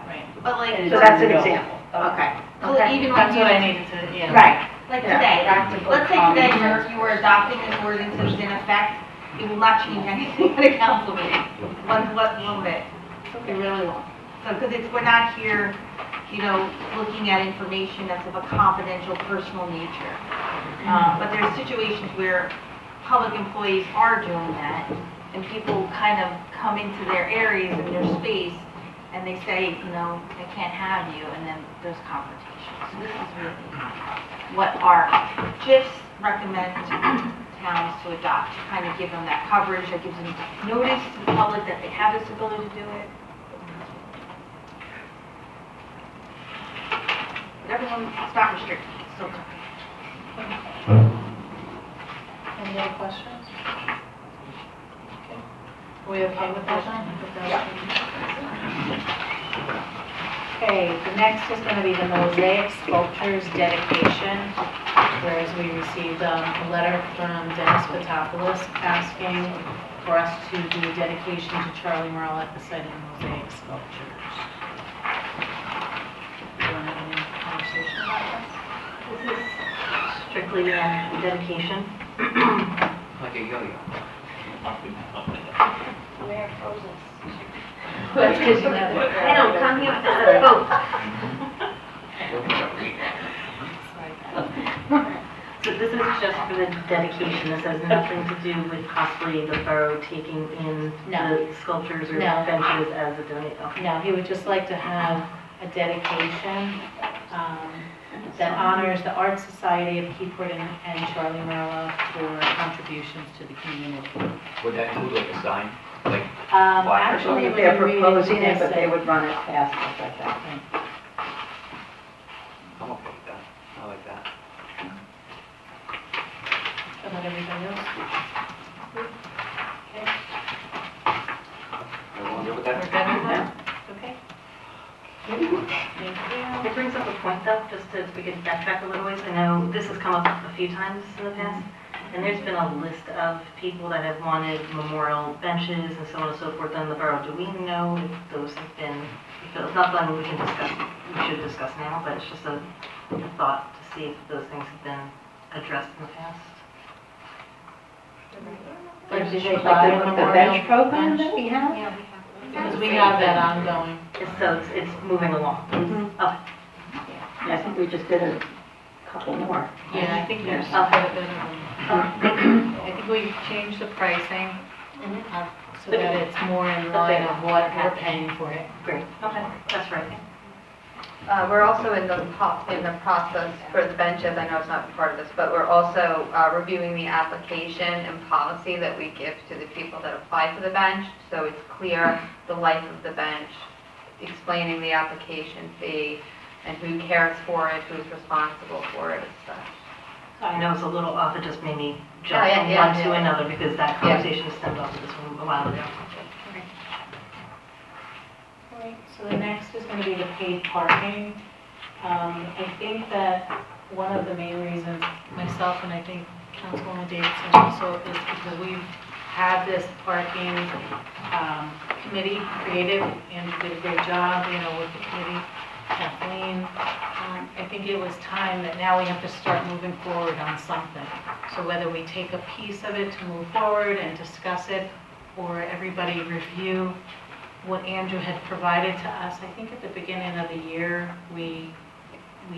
Right. but like, And So it's that's an no. example. Okay. so even like That's what I needed to, yeah. Right. Like Yeah, today, practical let's say common today sense. you were adopting an ordinance that was in effect, it will not change anything at a council meeting, one bit. It really won't. So, because it's, we're not here, looking at information that's of a confidential, personal nature. But there's situations where public employees are doing that, and people kind of come into their areas and their space, and they say, I can't have you, and then there's confrontation. So this is really what our GIFs recommend towns to adopt, to kind of give them that coverage, that gives them notice to the public that they have this ability to do it. But everyone, it's not restricted, it's still covered. Any other questions? Okay. Are we okay with that? Okay, the next is going to be the mosaic sculptures dedication, whereas we received a letter from Dennis Patopoulos asking for us to do a dedication to Charlie Merle at the site of the mosaic sculptures. Do you want to have any conversation about this? This is strictly dedication. Like a yo-yo. Where frozen? That's because you have it. I know, come here with the vote. So this is just for the dedication. This has nothing to do with possibly the borough taking in No. the sculptures or No. benches as a donation. No, he would just like to have a dedication that honors the Art Society of Keyport and Charlie Merle for contributions to the community. Would that include like a sign? Like, Actually, when They're you read it, proposing they it, but they say- would run it past us, I think. I'm okay with that. I like that. How about everybody else? Okay, Everyone good with we're that? good with that? Okay. Thank you. It brings up a point though, just to, if we could backtrack a little ways. I know this has come up a few times in the past, and there's been a list of people that have wanted memorial benches and so on and so forth in the borough. Do we know if those have been, if it's not something we can discuss, we should discuss now, but it's just a thought to see if those things have been addressed in the past. Like, did you Like buy a the memorial bench program bench? that we have? Yeah, we have. Because we have that ongoing. So it's moving along. Okay. I think we just did a couple more. Yeah, I think there's, Okay. I think we changed the pricing so that it's more in line of what we're paying for it. Great. Okay, that's right. We're also in the process for the benches, I know it's not part of this, but we're also reviewing the application and policy that we give to the people that apply for the bench, so it's clear the life of the bench, explaining the application fee, and who cares for it, who's responsible for it, and such. I know it's a little off, it just made me Oh, jump yeah, from yeah, one to yeah. another because that conversation stemmed off of this one a while ago. Right, so the next is going to be the paid parking. I think that one of the main reasons, myself and I think Councilwoman Davidson also, is because we've had this parking committee created, and did a great job, with the committee. Kathleen, I think it was time that now we have to start moving forward on something. So whether we take a piece of it to move forward and discuss it, or everybody review what Andrew had provided to us. I think at the beginning of the year, we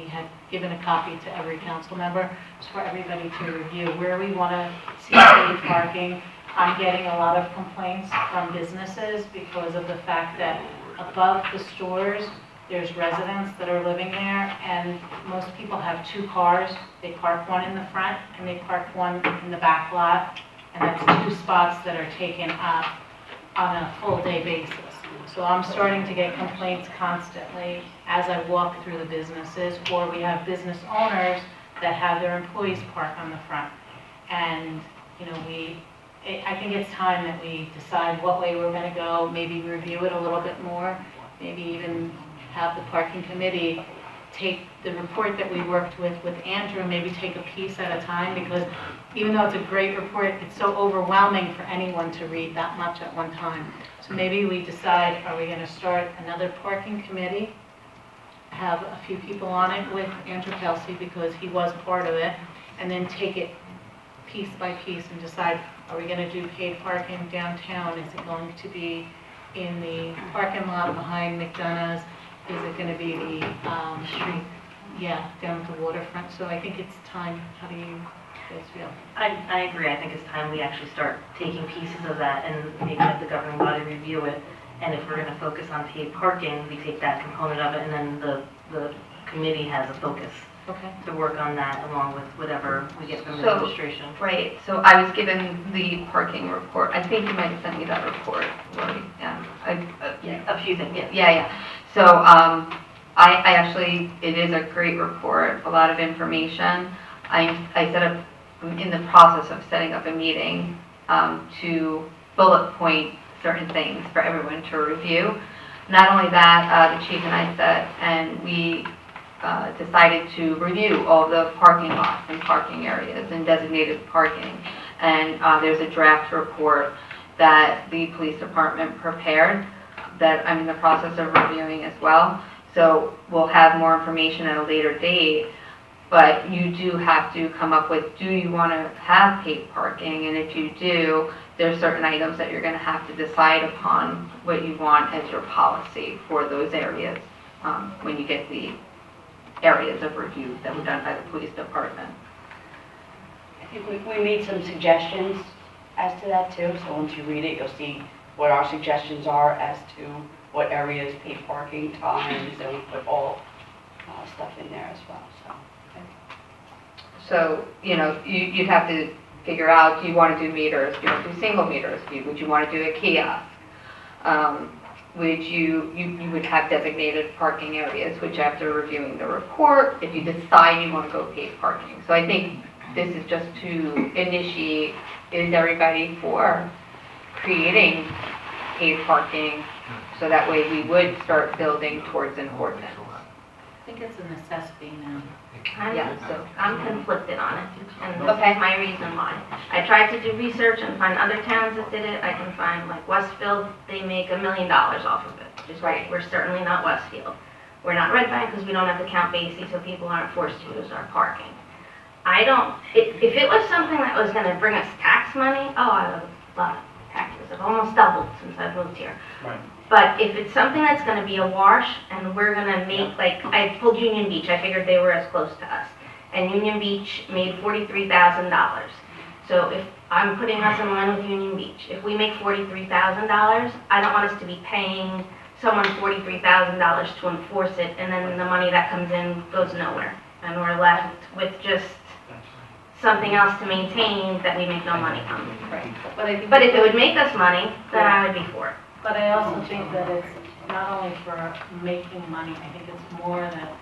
had given a copy to every council member just for everybody to review where we want to see paid parking. I'm getting a lot of complaints from businesses because of the fact that above the stores, there's residents that are living there, and most people have two cars. They park one in the front and they park one in the back lot, and that's two spots that are taken up on a full day basis. So I'm starting to get complaints constantly as I walk through the businesses, or we have business owners that have their employees park on the front. And, you know, I think it's time that we decide what way we're gonna go, maybe review it a little bit more, maybe even have the parking committee take the report that we worked with Andrew, maybe take a piece at a time, because even though it's a great report, it's so overwhelming for anyone to read that much at one time. So maybe we decide, are we gonna start another parking committee, have a few people on it with Andrew Kelsey, because he was part of it, and then take it piece by piece and decide, are we gonna do paid parking downtown? Is it going to be in the parking lot behind McDonough's? Is it gonna be the street, yeah, down at the waterfront? So I think it's time. How do you guys feel? I agree. I think it's time we actually start taking pieces of that and maybe have the governing body review it. And if we're gonna focus on paid parking, we take that component of it, and then the committee has a focus Okay. to work on that along with whatever we get from the So- administration. Right, so I was given the parking report. I think you might have sent me that report, Lori. Yeah, a few things, yeah. Yeah. So, I actually, it is a great report, a lot of information. I set up, I'm in the process of setting up a meeting, to bullet point certain things for everyone to review. Not only that, the chief and I sat and we decided to review all the parking lots and parking areas and designated parking. And there's a draft report that the police department prepared that I'm in the process of reviewing as well. So we'll have more information at a later date, but you do have to come up with, do you want to have paid parking? And if you do, there's certain items that you're going to have to decide upon what you want as your policy for those areas when you get the areas of review that were done by the police department. I think we made some suggestions as to that too, so once you read it, you'll see what our suggestions are as to what areas, paid parking times, and we put all stuff in there as well, so. So, you know, you'd have to figure out, do you want to do meters? Do you want to do single meters? Would you want to do a kiosk? You would have designated parking areas, which after reviewing the report, if you decide you want to go paid parking. So I think this is just to initiate, is everybody for creating paid parking? So that way we would start building towards an ordinance. I think it's a necessity now. I'm conflicted on it, and this Okay. is my reason why. I tried to do research and find other towns that did it. I can find, like Westfield, they make $1 million off of it, which is great. We're certainly not Westfield. We're not Red Bank because we don't have to count Basie, so people aren't forced to use our parking. If it was something that was gonna bring us tax money, I would love it. Taxes have almost doubled since I've moved here. Right. But if it's something that's gonna be a wash and we're gonna make, like, I pulled Union Beach, I figured they were as close to us. And Union Beach made $43,000. So if I'm putting us in line with Union Beach, if we make $43,000, I don't want us to be paying someone $43,000 to enforce it, and then the money that comes in goes nowhere. And we're left with just something else to maintain that we make no money from. But if it would make us money, then I would be for it. But I also think that it's not only for making money, I think it's more that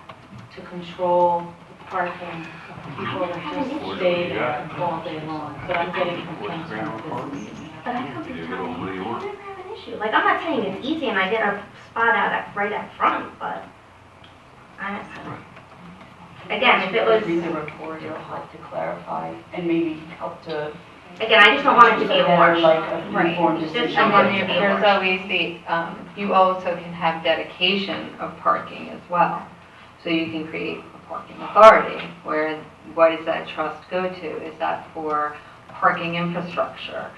to control the parking of people that just stay there all day long. But I'm getting complaints from businesses. But I come to town, I never have an issue. Like, I'm not saying it's easy and I get a spot right up front, but again, if it was, Read the report, it'll help to clarify and maybe help to. again, I just don't want it to be a wash. Like a informed Just decision. don't want it to be a There's wash. always the, you also can have dedication of parking as well. So you can create a parking authority, where what does that trust go to? Is that for parking infrastructure?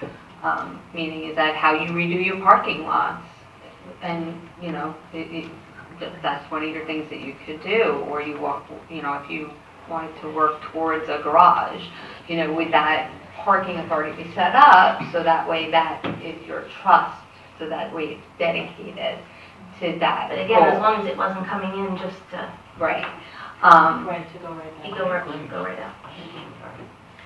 Meaning, is that how you redo your parking lots? And, you know, that's one of your things that you could do, or you walk, you know, if you wanted to work towards a garage, you know, would that parking authority be set up so that way that is your trust, so that way it's dedicated to that But again, as goal. long as it wasn't coming in just to, Right. Right, to go right you now. go right out.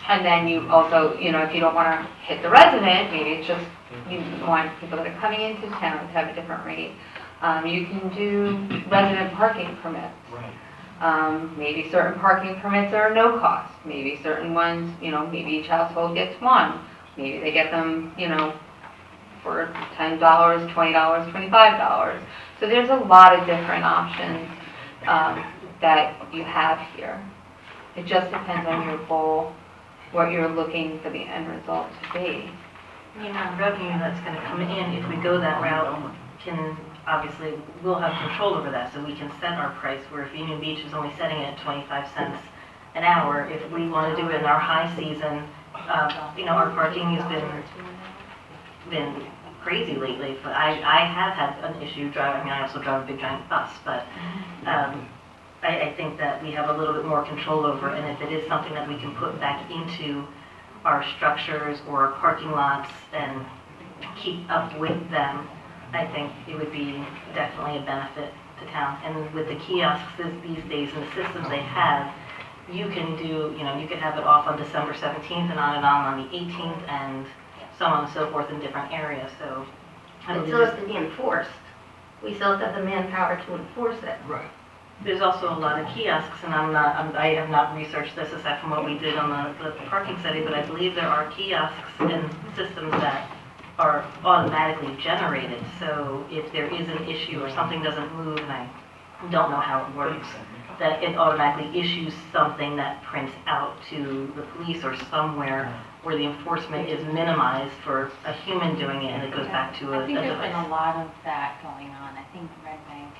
And then you also, you know, if you don't want to hit the resident, maybe it's just, you want people that are coming into town to have a different rate. You can do resident parking permits. Maybe certain parking permits are no cost. Maybe certain ones, you know, maybe each household gets one. Maybe they get them, you know, for $10, $20, $25. So there's a lot of different options that you have here. It just depends on your goal, what you're looking for the end result to be. The amount of revenue that's gonna come in, if we go that route, can, obviously, we'll have control over that, so we can set our price, where if Union Beach is only setting it at 25 cents an hour, if we wanna do it in our high season, you know, our parking has been crazy lately, but I have had an issue driving, I mean, I also drive a big giant bus, but, I think that we have a little bit more control over, and if it is something that we can put back into our structures or our parking lots and keep up with them, I think it would be definitely a benefit to town. And with the kiosks these days and the systems they have, you can do, you know, you could have it off on December 17th and on the 18th and so on and so forth in different areas, so. It still has to be enforced. We still have to have the manpower to enforce it. Right. There's also a lot of kiosks, and I have not researched this aside from what we did on the parking study, but I believe there are kiosks and systems that are automatically generated. So if there is an issue or something doesn't move, and I don't know how it works, that it automatically issues something that prints out to the police or somewhere where the enforcement is minimized for a human doing it, and it goes back to a I think there's been a device. lot of that going on. I think Red Bank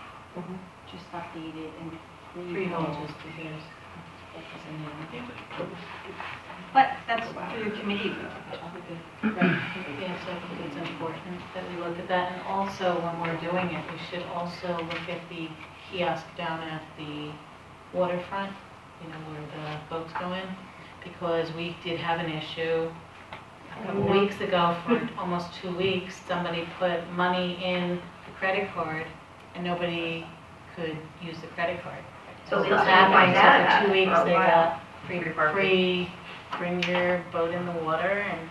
just updated and Freehold just because it was in there. But that's for your committee. Right. Yeah, so I think it's important that we look at that. And also, when we're doing it, we should also look at the kiosk down at the waterfront, you know, where the boats go in. Because we did have an issue a couple weeks ago, for almost 2 weeks, somebody put money in the credit card and nobody could use the credit card. So we what's just find happening, out so about for 2 it weeks, for a they while. got free, bring your boat in the water, and,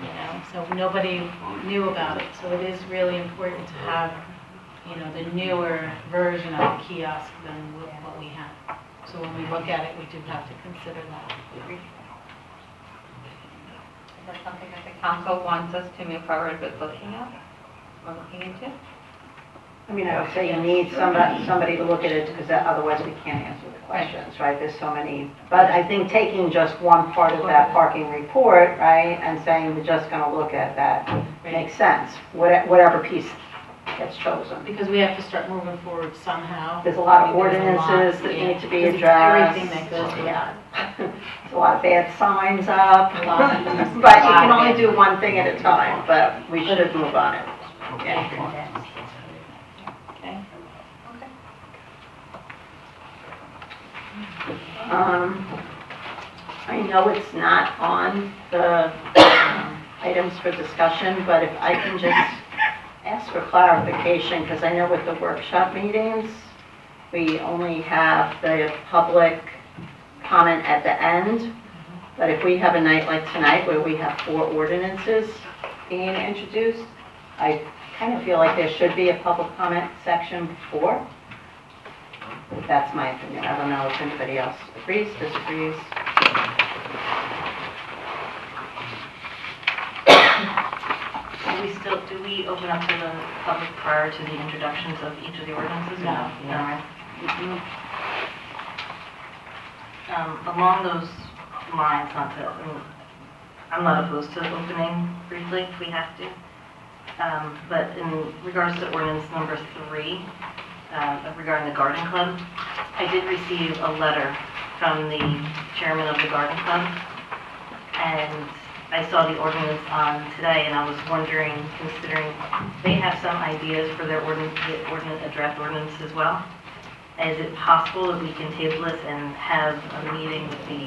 you know, so nobody knew about it. So it is really important to have, you know, the newer version of the kiosk than what we have. So when we look at it, we do have to consider that. Is that something that the council wants us to move forward with looking at or looking into? I mean, I would say you need somebody to look at it, because otherwise we can't answer the questions, right? There's so many, but I think taking just one part of that parking report, right, and saying we're just gonna look at that makes sense, whatever piece gets chosen. Because we have to start moving forward somehow. There's a lot of There's a lot, ordinances that yeah, need to be 'cause it's addressed. everything that goes with it. Yeah. There's a lot of bad signs up, A lot of- but you can only do one thing at a time, but we should move on it. Yeah. Okay. I know it's not on the items for discussion, but if I can just ask for clarification, because I know with the workshop meetings, we only have the public comment at the end, but if we have a night like tonight where we have 4 ordinances being introduced, I kind of feel like there should be a public comment section before. That's my opinion. I don't know if anybody else agrees, disagrees. Do we open up to the public prior to the introductions of each of the ordinances? No. No, right? Along those lines, I'm not opposed to opening briefly if we have to. But in regards to ordinance number 3, regarding the garden club. I did receive a letter from the chairman of the garden club, and I saw the ordinance on today, and I was wondering, considering they have some ideas for their ordinance, a draft ordinance as well. Is it possible that we can table this and have a meeting with the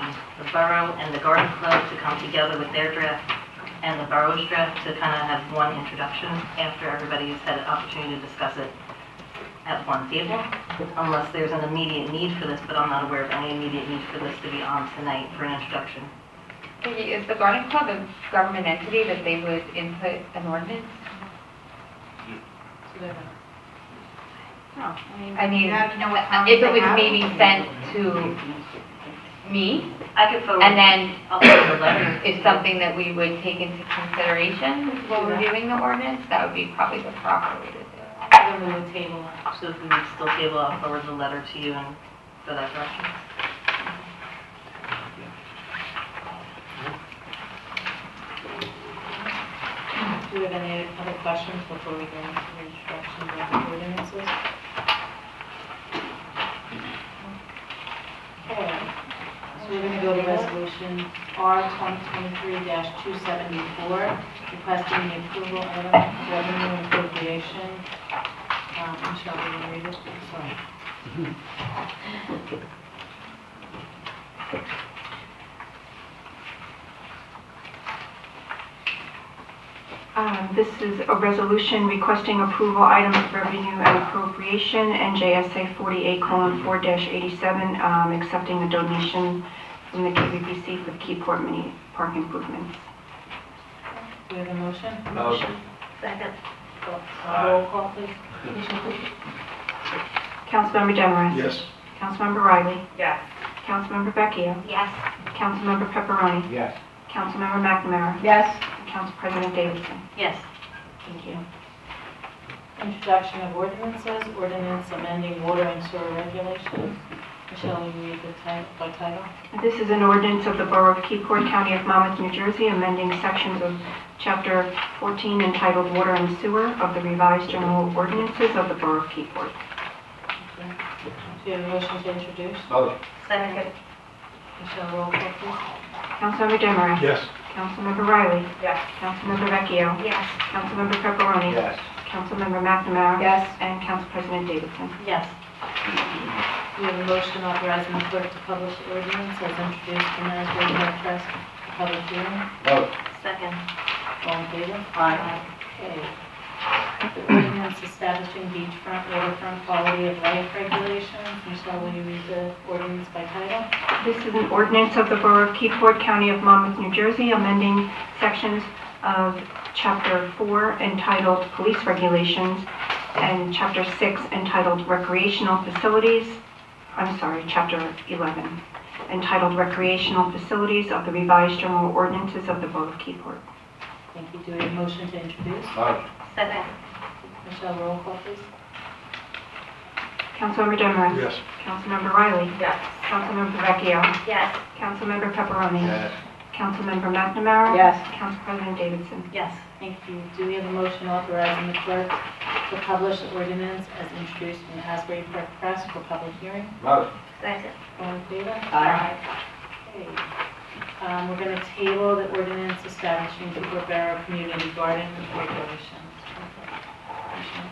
borough and the garden club to come together with their draft and the borough's draft to kind of have one introduction after everybody's had an opportunity to discuss it at one table? Unless there's an immediate need for this, but I'm not aware of any immediate need for this to be on tonight for an introduction. Is the garden club a government entity that they would input an ordinance? I mean, if it was maybe sent to me, I could forward, and then I'll forward the letter. it's something that we would take into consideration while reviewing the ordinance, that would be probably the proper way to do it. Then we would table it. So if we would still table, I'll forward the letter to you and for that direction. Do you have any other questions before we go into the introduction of the ordinances? Okay, so we're going to go to resolution R 2023-274, requesting the approval of revenue and appropriation. Michelle, will you read it? Sorry. This is a resolution requesting approval items of revenue and appropriation, NJSA 48:4-87, accepting a donation from the KVPC for the Keyport Mini Park improvements. Do we have a motion? Motion. Second. Roll call, please. Councilmember Demarest. Yes. Councilmember Riley. Yes. Councilmember Vecchio. Yes. Councilmember Pepperoni. Yes. Councilmember McNamara. Yes. Council President Davidson. Yes. Thank you. Introduction of ordinances, ordinance amending water and sewer regulations. Michelle, will you read the by title? This is an ordinance of the Borough of Keyport, County of Monmouth, New Jersey, amending sections of Chapter 14 entitled Water and Sewer of the revised general ordinances of the Borough of Keyport. Do you have a motion to introduce? Motion. Second. Michelle, roll call, please. Councilmember Demarest. Yes. Councilmember Riley. Yes. Councilmember Vecchio. Yes. Councilmember Pepperoni. Yes. Councilmember McNamara. Yes. And Council President Davidson. Yes. We have a motion authorizing the clerk to publish the ordinance as introduced in the Asbury Park Press for public hearing. Motion. Second. All in favor? Aye. Okay. The ordinance establishing beachfront, waterfront quality of life regulations. Michelle, will you read the ordinance by title? This is an ordinance of the Borough of Keyport, County of Monmouth, New Jersey, amending sections of Chapter 4 entitled Police Regulations and Chapter 6 entitled Recreational Facilities, Chapter 11, entitled Recreational Facilities of the revised general ordinances of the Borough of Keyport. Thank you. Do we have a motion to introduce? Motion. Second. Michelle, roll call, please. Councilmember Demarest. Yes. Councilmember Riley. Yes. Councilmember Vecchio. Yes. Councilmember Pepperoni. Yes. Councilmember McNamara. Yes. Council President Davidson. Yes, thank you. Do we have a motion authorizing the clerk to publish the ordinance as introduced in the Asbury Park Press for public hearing? Motion. Second. All in favor? Aye. Okay. We're going to table the ordinance establishing the Keyport Borough Community Garden regulations. Okay.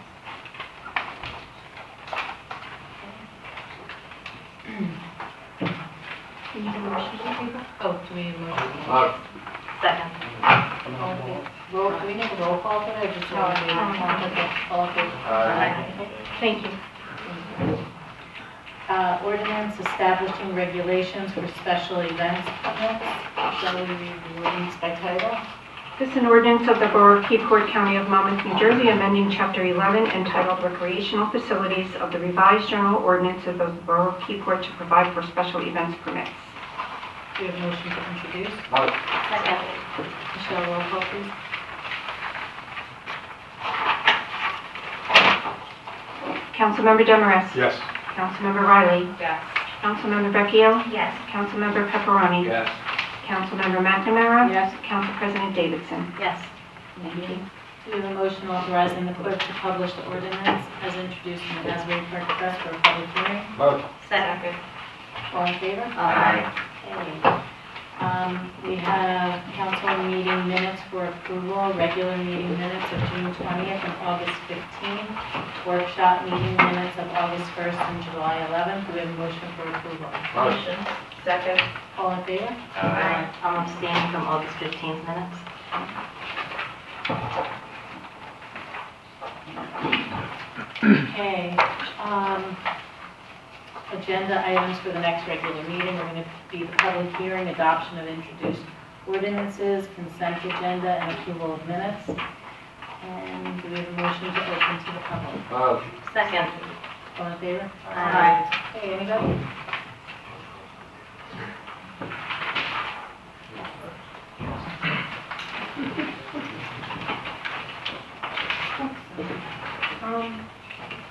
You need a motion to table? Oh, do we need a motion? Motion. Second. All in favor? Do we need a roll call for that, or just all in favor? Okay, all in favor? Aye. Okay. Thank you. Ordinance establishing regulations for special events permits. Shall we read the ordinance by title? This is an ordinance of the Borough of Keyport, County of Monmouth, New Jersey, amending Chapter 11 entitled Recreational Facilities of the revised general ordinances of the Borough of Keyport to provide for special events permits. Do you have a motion to introduce? Motion. Second. Michelle, roll call, please. Councilmember Demarest. Yes. Councilmember Riley. Yes. Councilmember Vecchio. Yes. Councilmember Pepperoni. Yes. Councilmember McNamara. Yes. Council President Davidson. Yes. Thank you. We have a motion authorizing the clerk to publish the ordinance as introduced in the Asbury Park Press for a public hearing. Motion. Second. All in favor? Aye. Okay. We have council meeting minutes for approval, regular meeting minutes of June 20th and August 15th, workshop meeting minutes of August 1st and July 11th. We have a motion for approval. Motion. Second. All in favor? Aye. I'm abstaining from August 15th minutes. Okay, agenda items for the next regular meeting, we're going to be the public hearing, adoption of introduced ordinances, consent agenda, and approval of minutes. And do we have a motion to open to the public? Motion. Second. All in favor? Aye. Okay, anybody?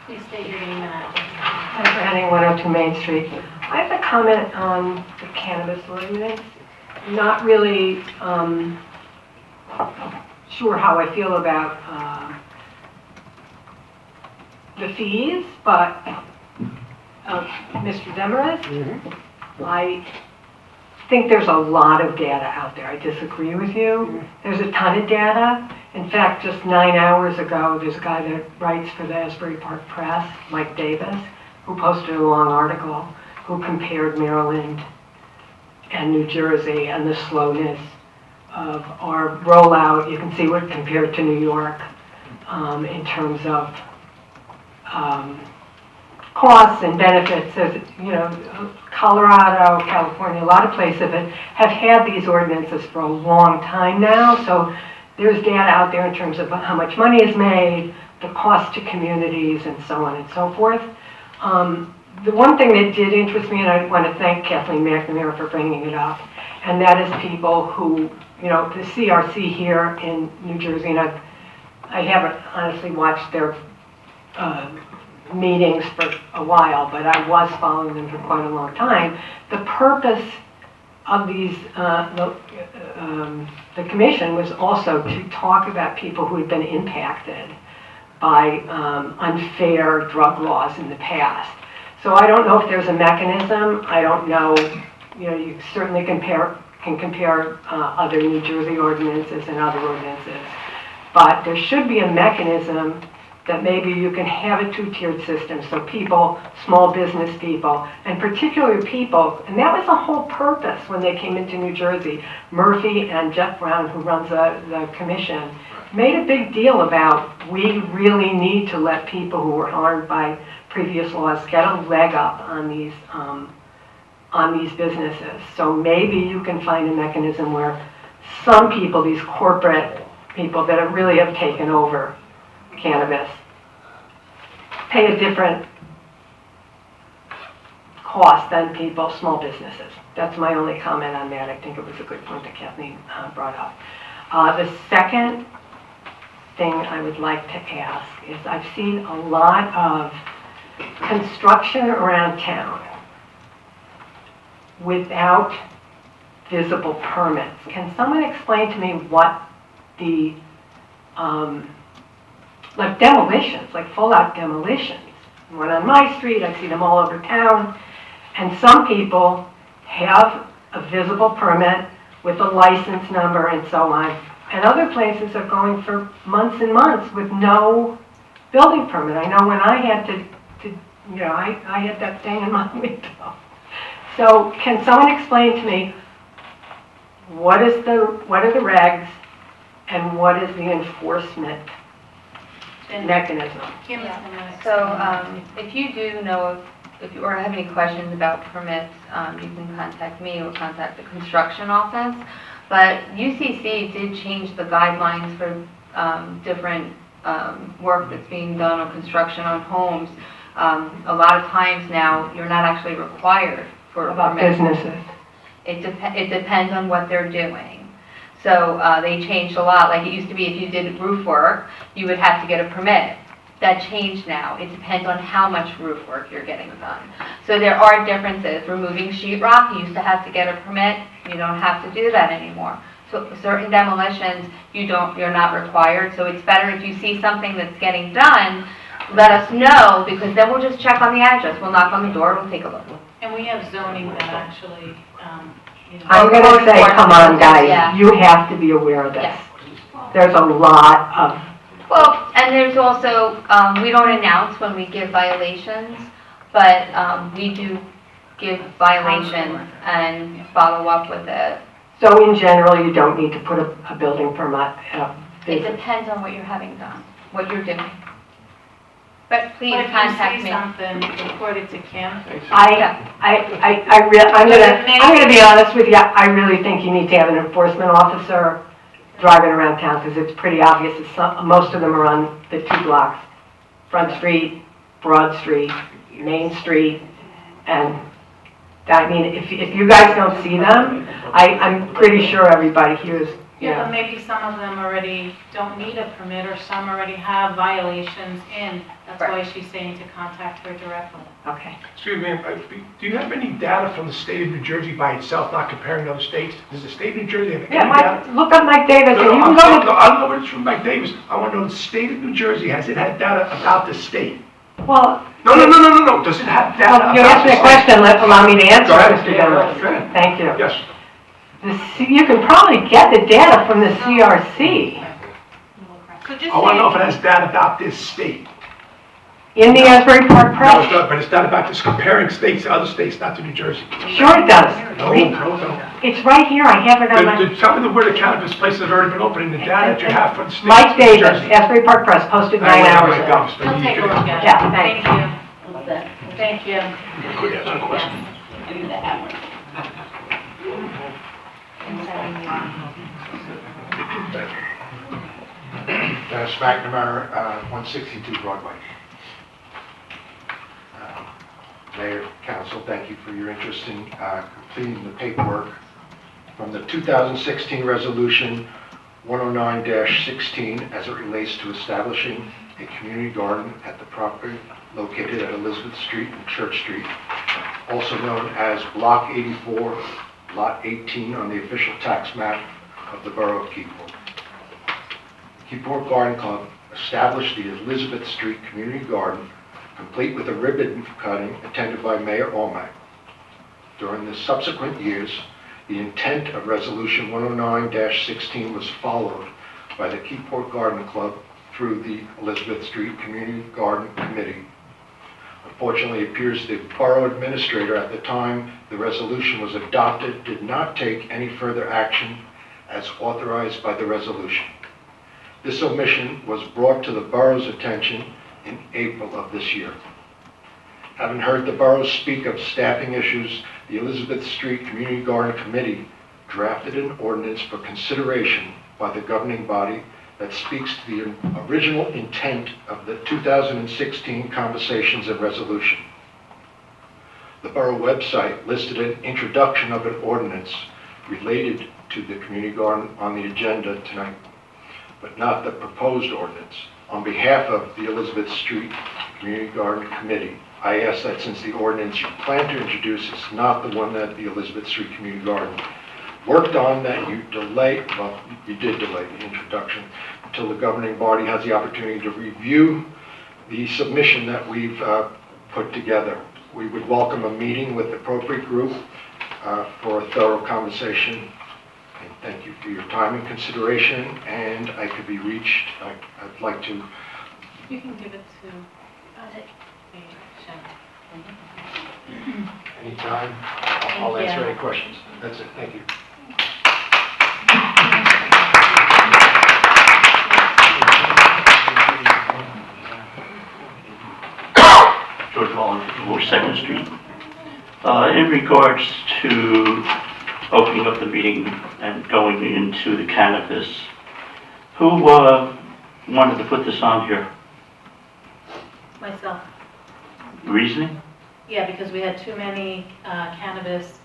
Please state your name and address. Jennifer Henning, 102 Main Street. I have a comment on the cannabis ordinance. Not really sure how I feel about the fees, but Mr. Demarest, I think there's a lot of data out there. I disagree with you. There's a ton of data. In fact, just 9 hours ago, there's a guy that writes for the Asbury Park Press, Mike Davis, who posted a long article who compared Maryland and New Jersey and the slowness of our rollout. You can see what compared to New York in terms of costs and benefits. As, you know, Colorado, California, a lot of places have had these ordinances for a long time now. So there's data out there in terms of how much money is made, the cost to communities, and so on and so forth. The one thing that did interest me, and I want to thank Kathleen McNamara for bringing it up, and that is people who, you know, the CRC here in New Jersey, and I haven't honestly watched their meetings for a while, but I was following them for quite a long time. The purpose of these, the commission was also to talk about people who had been impacted by unfair drug laws in the past. So I don't know if there's a mechanism. I don't know, you know, you certainly can compare other New Jersey ordinances and other ordinances, but there should be a mechanism that maybe you can have a two-tiered system, so people, small business people, and particularly people, and that was the whole purpose when they came into New Jersey. Murphy and Jeff Brown, who runs the commission, made a big deal about we really need to let people who were harmed by previous laws get a leg up on these businesses. So maybe you can find a mechanism where some people, these corporate people that really have taken over cannabis, pay a different cost than people, small businesses. That's my only comment on that. I think it was a good point that Kathleen brought up. The second thing I would like to ask is I've seen a lot of construction around town without visible permits. Can someone explain to me what the like demolitions, like full-out demolitions. One on my street, I see them all over town, and some people have a visible permit with a license number and so on, and other places are going for months and months with no building permit. I know when I had to you know, I had that thing in my window. So can someone explain to me what are the regs and what is the enforcement mechanism? Kim is gonna So if you do know, if you or have any questions about permits, you can contact me or contact the construction office. But UCC did change the guidelines for different work that's being done on construction on homes. A lot of times now, you're not actually required for a About permit. businesses. It depends on what they're doing. So they changed a lot. Like it used to be if you did roof work, you would have to get a permit. That changed now. It depends on how much roof work you're getting done. So there are differences. Removing sheetrock, you used to have to get a permit. You don't have to do that anymore. So certain demolitions, you're not required, so it's better if you see something that's getting done, let us know, because then we'll just check on the address, we'll knock on the door, we'll take a look. And we have zoning that actually, you know. I'm gonna say, come on, Yeah. guys, you have to be aware of this. Yeah. There's a lot of, Well, and there's also, we don't announce when we give violations, but we do give violations and follow up with it. so in general, you don't need to put a building permit. It depends on what you're having done, what you're doing. But please But if contact you see me. something, report it to Kim. I'm gonna be honest with you, I really think you need to have an enforcement officer driving around town, because it's pretty obvious that most of them are on the 2 blocks. Front Street, Broad Street, Main Street, and, I mean, if you guys don't see them, I'm pretty sure everybody here is, you Yeah, but know. maybe some of them already don't need a permit, or some already have violations in. That's why she's saying to contact her directly. Okay. Excuse me, do you have any data from the state of New Jersey by itself, not comparing to other states? Does the state of New Jersey have any Yeah, data? look up Mike Davis, and you can No, go to, I don't know what it's from Mike Davis. I want to know the state of New Jersey, has it had data about the state? well, No, does it have data about you the asked me a state? question, allow me to answer, Go ahead. Mr. Yeah, Demers. go ahead. Thank you. Yes. You can probably get the data from the CRC I want to know if it has data about this state. in the Asbury Park No, it's Press. not, but it's not about this comparing states to other states, not to New Jersey. Sure it does. No. It's right here, I have it on my, Tell me where the cannabis places have already been opening, the data that you have for the state Mike of New Davis, Jersey. Asbury Park Press, posted 9 hours ago. He'll take a look at it. Yeah, thanks. Thank you. Could ask a question. Dennis McNamara, 162 Broadway. Mayor, Council, thank you for your interest in completing the paperwork from the 2016 Resolution 109-16 as it relates to establishing a community garden at the property located at Elizabeth Street and Church Street, also known as Block 84, Lot 18 on the official tax map of the Borough of Keyport. Keyport Garden Club established the Elizabeth Street Community Garden, complete with a ribbon cutting attended by Mayor Almack. During the subsequent years, the intent of Resolution 109-16 was followed by the Keyport Garden Club through the Elizabeth Street Community Garden Committee. Unfortunately, it appears the borough administrator at the time the resolution was adopted did not take any further action as authorized by the resolution. This omission was brought to the borough's attention in April of this year. Having heard the borough speak of staffing issues, the Elizabeth Street Community Garden Committee drafted an ordinance for consideration by the governing body that speaks to the original intent of the 2016 conversations and resolution. The borough website listed an introduction of an ordinance related to the community garden on the agenda tonight, but not the proposed ordinance. On behalf of the Elizabeth Street Community Garden Committee, I ask that since the ordinance you plan to introduce is not the one that the Elizabeth Street Community Garden worked on, that you delay, well, you did delay the introduction until the governing body has the opportunity to review the submission that we've put together. We would welcome a meeting with the appropriate group for a thorough conversation. And thank you for your time and consideration, and I could be reached. I'd like to. You can give it to Anytime. I'll answer any questions. That's it. Thank you. George Mullin, 42nd Street. In regards to opening up the meeting and going into the cannabis, who wanted to put this on here? Myself. Reasoning? Yeah, because we had too many cannabis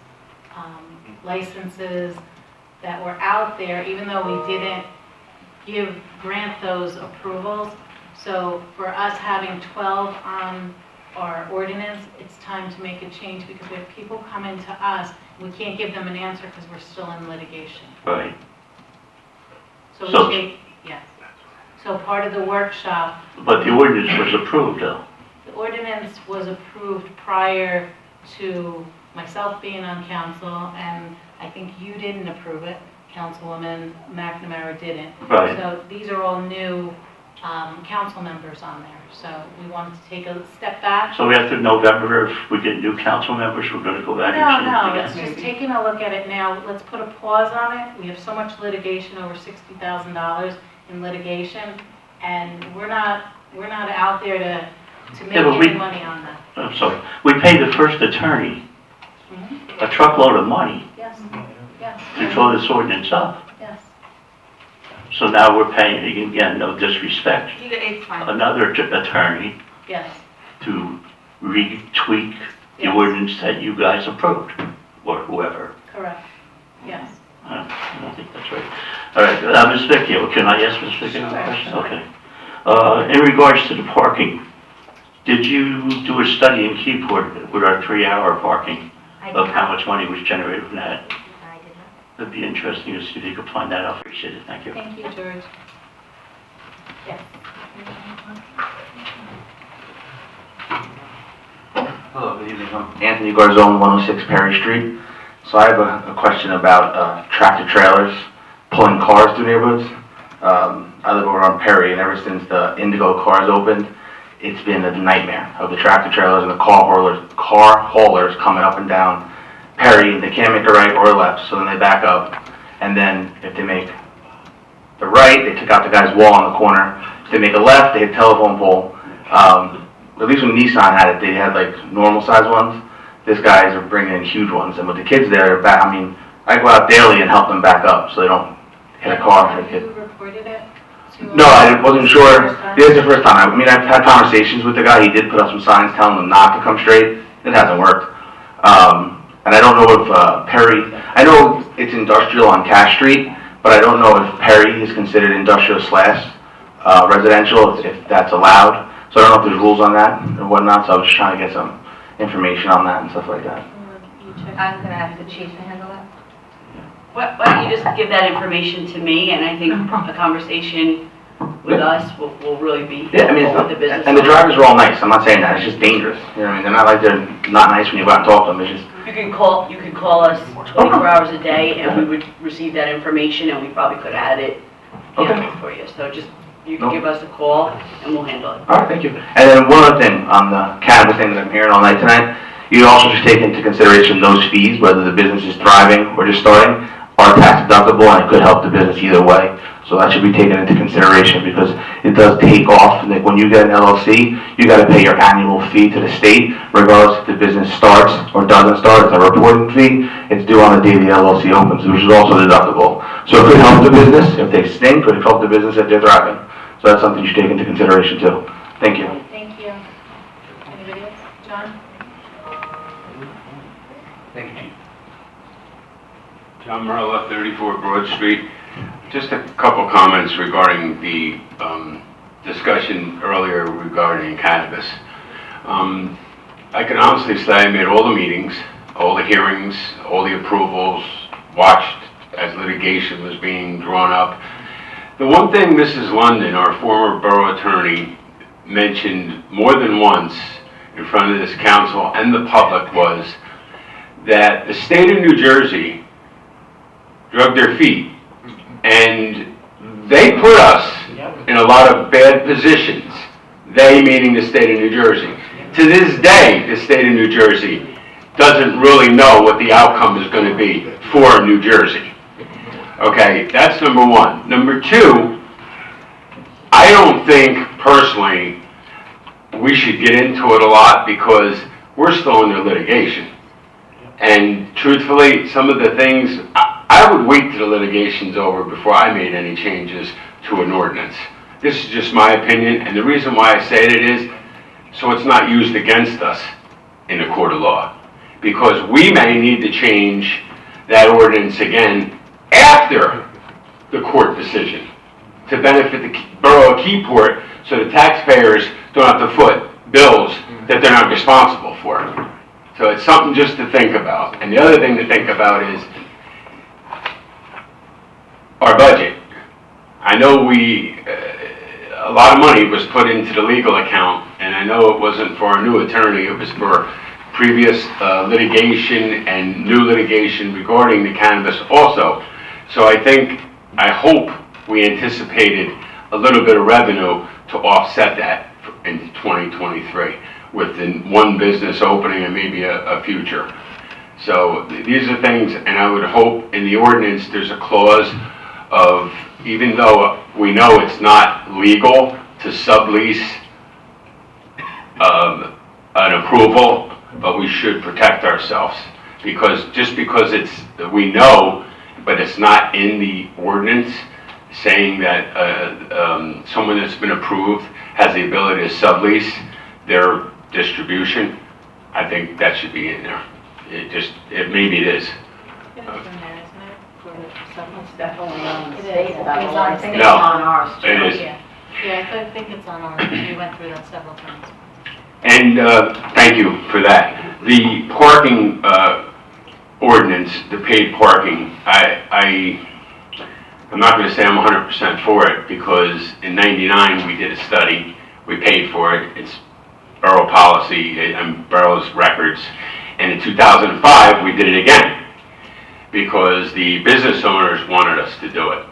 licenses that were out there, even though we didn't grant those approvals. So for us having 12 on our ordinance, it's time to make a change because we have people coming to us. We can't give them an answer because we're still in litigation. Right. So So- we take, yes. So part of the workshop, But the ordinance was approved though. the ordinance was approved prior to myself being on council, and I think you didn't approve it, Councilwoman McNamara didn't. Right. So these are all new council members on there, so we wanted to take a step back. So after November, if we get new council members, we're gonna go back and No, see it it's again? just taking a look at it now, let's put a pause on it. We have so much litigation, over $60,000 in litigation, and we're not out there to make Yeah, but any money on that. I'm sorry, we paid the first attorney a truckload of money Yes, yes, to draw this ordinance up. yes. So now we're paying, again, no disrespect, It's fine. another attorney Yes, to retweak the Yes. ordinance that you guys approved, or whoever. correct, yes. I don't think that's right. All right, Ms. Vecchio, can I ask Ms. Vecchio a Sure. question? Okay. In regards to the parking, did you do a study in Keyport with our 3-hour parking of how much money was generated from that? I did not. It'd be interesting to see if you could find that out. Appreciate it. Thank you. Thank you, George. Yes. Hello, good evening. I'm Anthony Garzone, 106 Perry Street. So I have a question about tractor trailers pulling cars through neighborhoods. I live over on Perry, and ever since the Indigo cars opened, it's been a nightmare of the tractor trailers and the car haulers coming up and down Perry. They can't make a right or a left, so then they back up. And then if they make the right, they took out the guy's wall on the corner. If they make a left, they hit a telephone pole. At least when Nissan had it, they had like normal size ones. These guys are bringing in huge ones, and with the kids there, I go out daily and help them back up so they don't hit a car. Have you reported it to? No, I wasn't sure. First time? This is the first time. I've had conversations with the guy. He did put up some signs telling them not to come straight. It hasn't worked. And I don't know if Perry, I know it's industrial on Cash Street, but I don't know if Perry is considered industrial / residential, if that's allowed. So I don't know if there's rules on that or whatnot, so I was just trying to get some information on that and stuff like that. You check. I'm gonna ask the chief to handle that. Why don't you just give that information to me, and I think a conversation with us will really be Yeah, I mean, helpful with the business. and the drivers are all nice. I'm not saying that. It's just dangerous. You know what I mean? They're not like they're not nice when you go out and talk to them. It's just, You can call us 24 hours a day, and we would receive that information, and we probably could add it handled for you. So just, you can give us a call, and we'll handle it. all right, thank you. And then one other thing on the cannabis thing that I'm hearing all night tonight, you also just take into consideration those fees, whether the business is thriving or just starting, are tax deductible, and it could help the business either way. So that should be taken into consideration because it does take off. Like when you get an LLC, you got to pay your annual fee to the state, regardless if the business starts or doesn't start. It's a reporting fee. It's due on the day the LLC opens, which is also deductible. So it could help the business if they stink, but it could help the business if they're thriving. So that's something you should take into consideration too. Thank you. Thank you. Anybody else? John? Thank you, Chief. John Marla, 34 Broad Street. Just a couple comments regarding the discussion earlier regarding cannabis. I can honestly say I made all the meetings, all the hearings, all the approvals, watched as litigation was being drawn up. The one thing Mrs. London, our former borough attorney, mentioned more than once in front of this council and the public was that the state of New Jersey drug their feet, and they put us in a lot of bad positions. They meaning the state of New Jersey. To this day, the state of New Jersey doesn't really know what the outcome is going to be for New Jersey. Okay, that's number one. Number two, I don't think personally we should get into it a lot because we're still under litigation. And truthfully, some of the things, I would wait till the litigation's over before I made any changes to an ordinance. This is just my opinion, and the reason why I say it is so it's not used against us in a court of law. Because we may need to change that ordinance again after the court decision to benefit the borough of Keyport so the taxpayers don't have to foot bills that they're not responsible for. So it's something just to think about. And the other thing to think about is our budget. I know a lot of money was put into the legal account, and I know it wasn't for a new attorney, it was for previous litigation and new litigation regarding the cannabis also. So I hope we anticipated a little bit of revenue to offset that in 2023 with the one business opening and maybe a future. So these are things, and I would hope in the ordinance there's a clause of, even though we know it's not legal to sublease an approval, but we should protect ourselves. Because just because we know, but it's not in the ordinance saying that someone that's been approved has the ability to sublease their distribution, I think that should be in there. Maybe it is. It is in there, isn't it? For the It's definitely on the It state is. about It's all on this. state. It's on ours too. It is. Yeah, I think it's on ours. We went through that several times. And thank you for that. The parking ordinance, the paid parking, I'm not going to say I'm 100% for it, because in '99 we did a study, we paid for it, it's borough policy and borough's records, and in 2005 we did it again because the business owners wanted us to do it.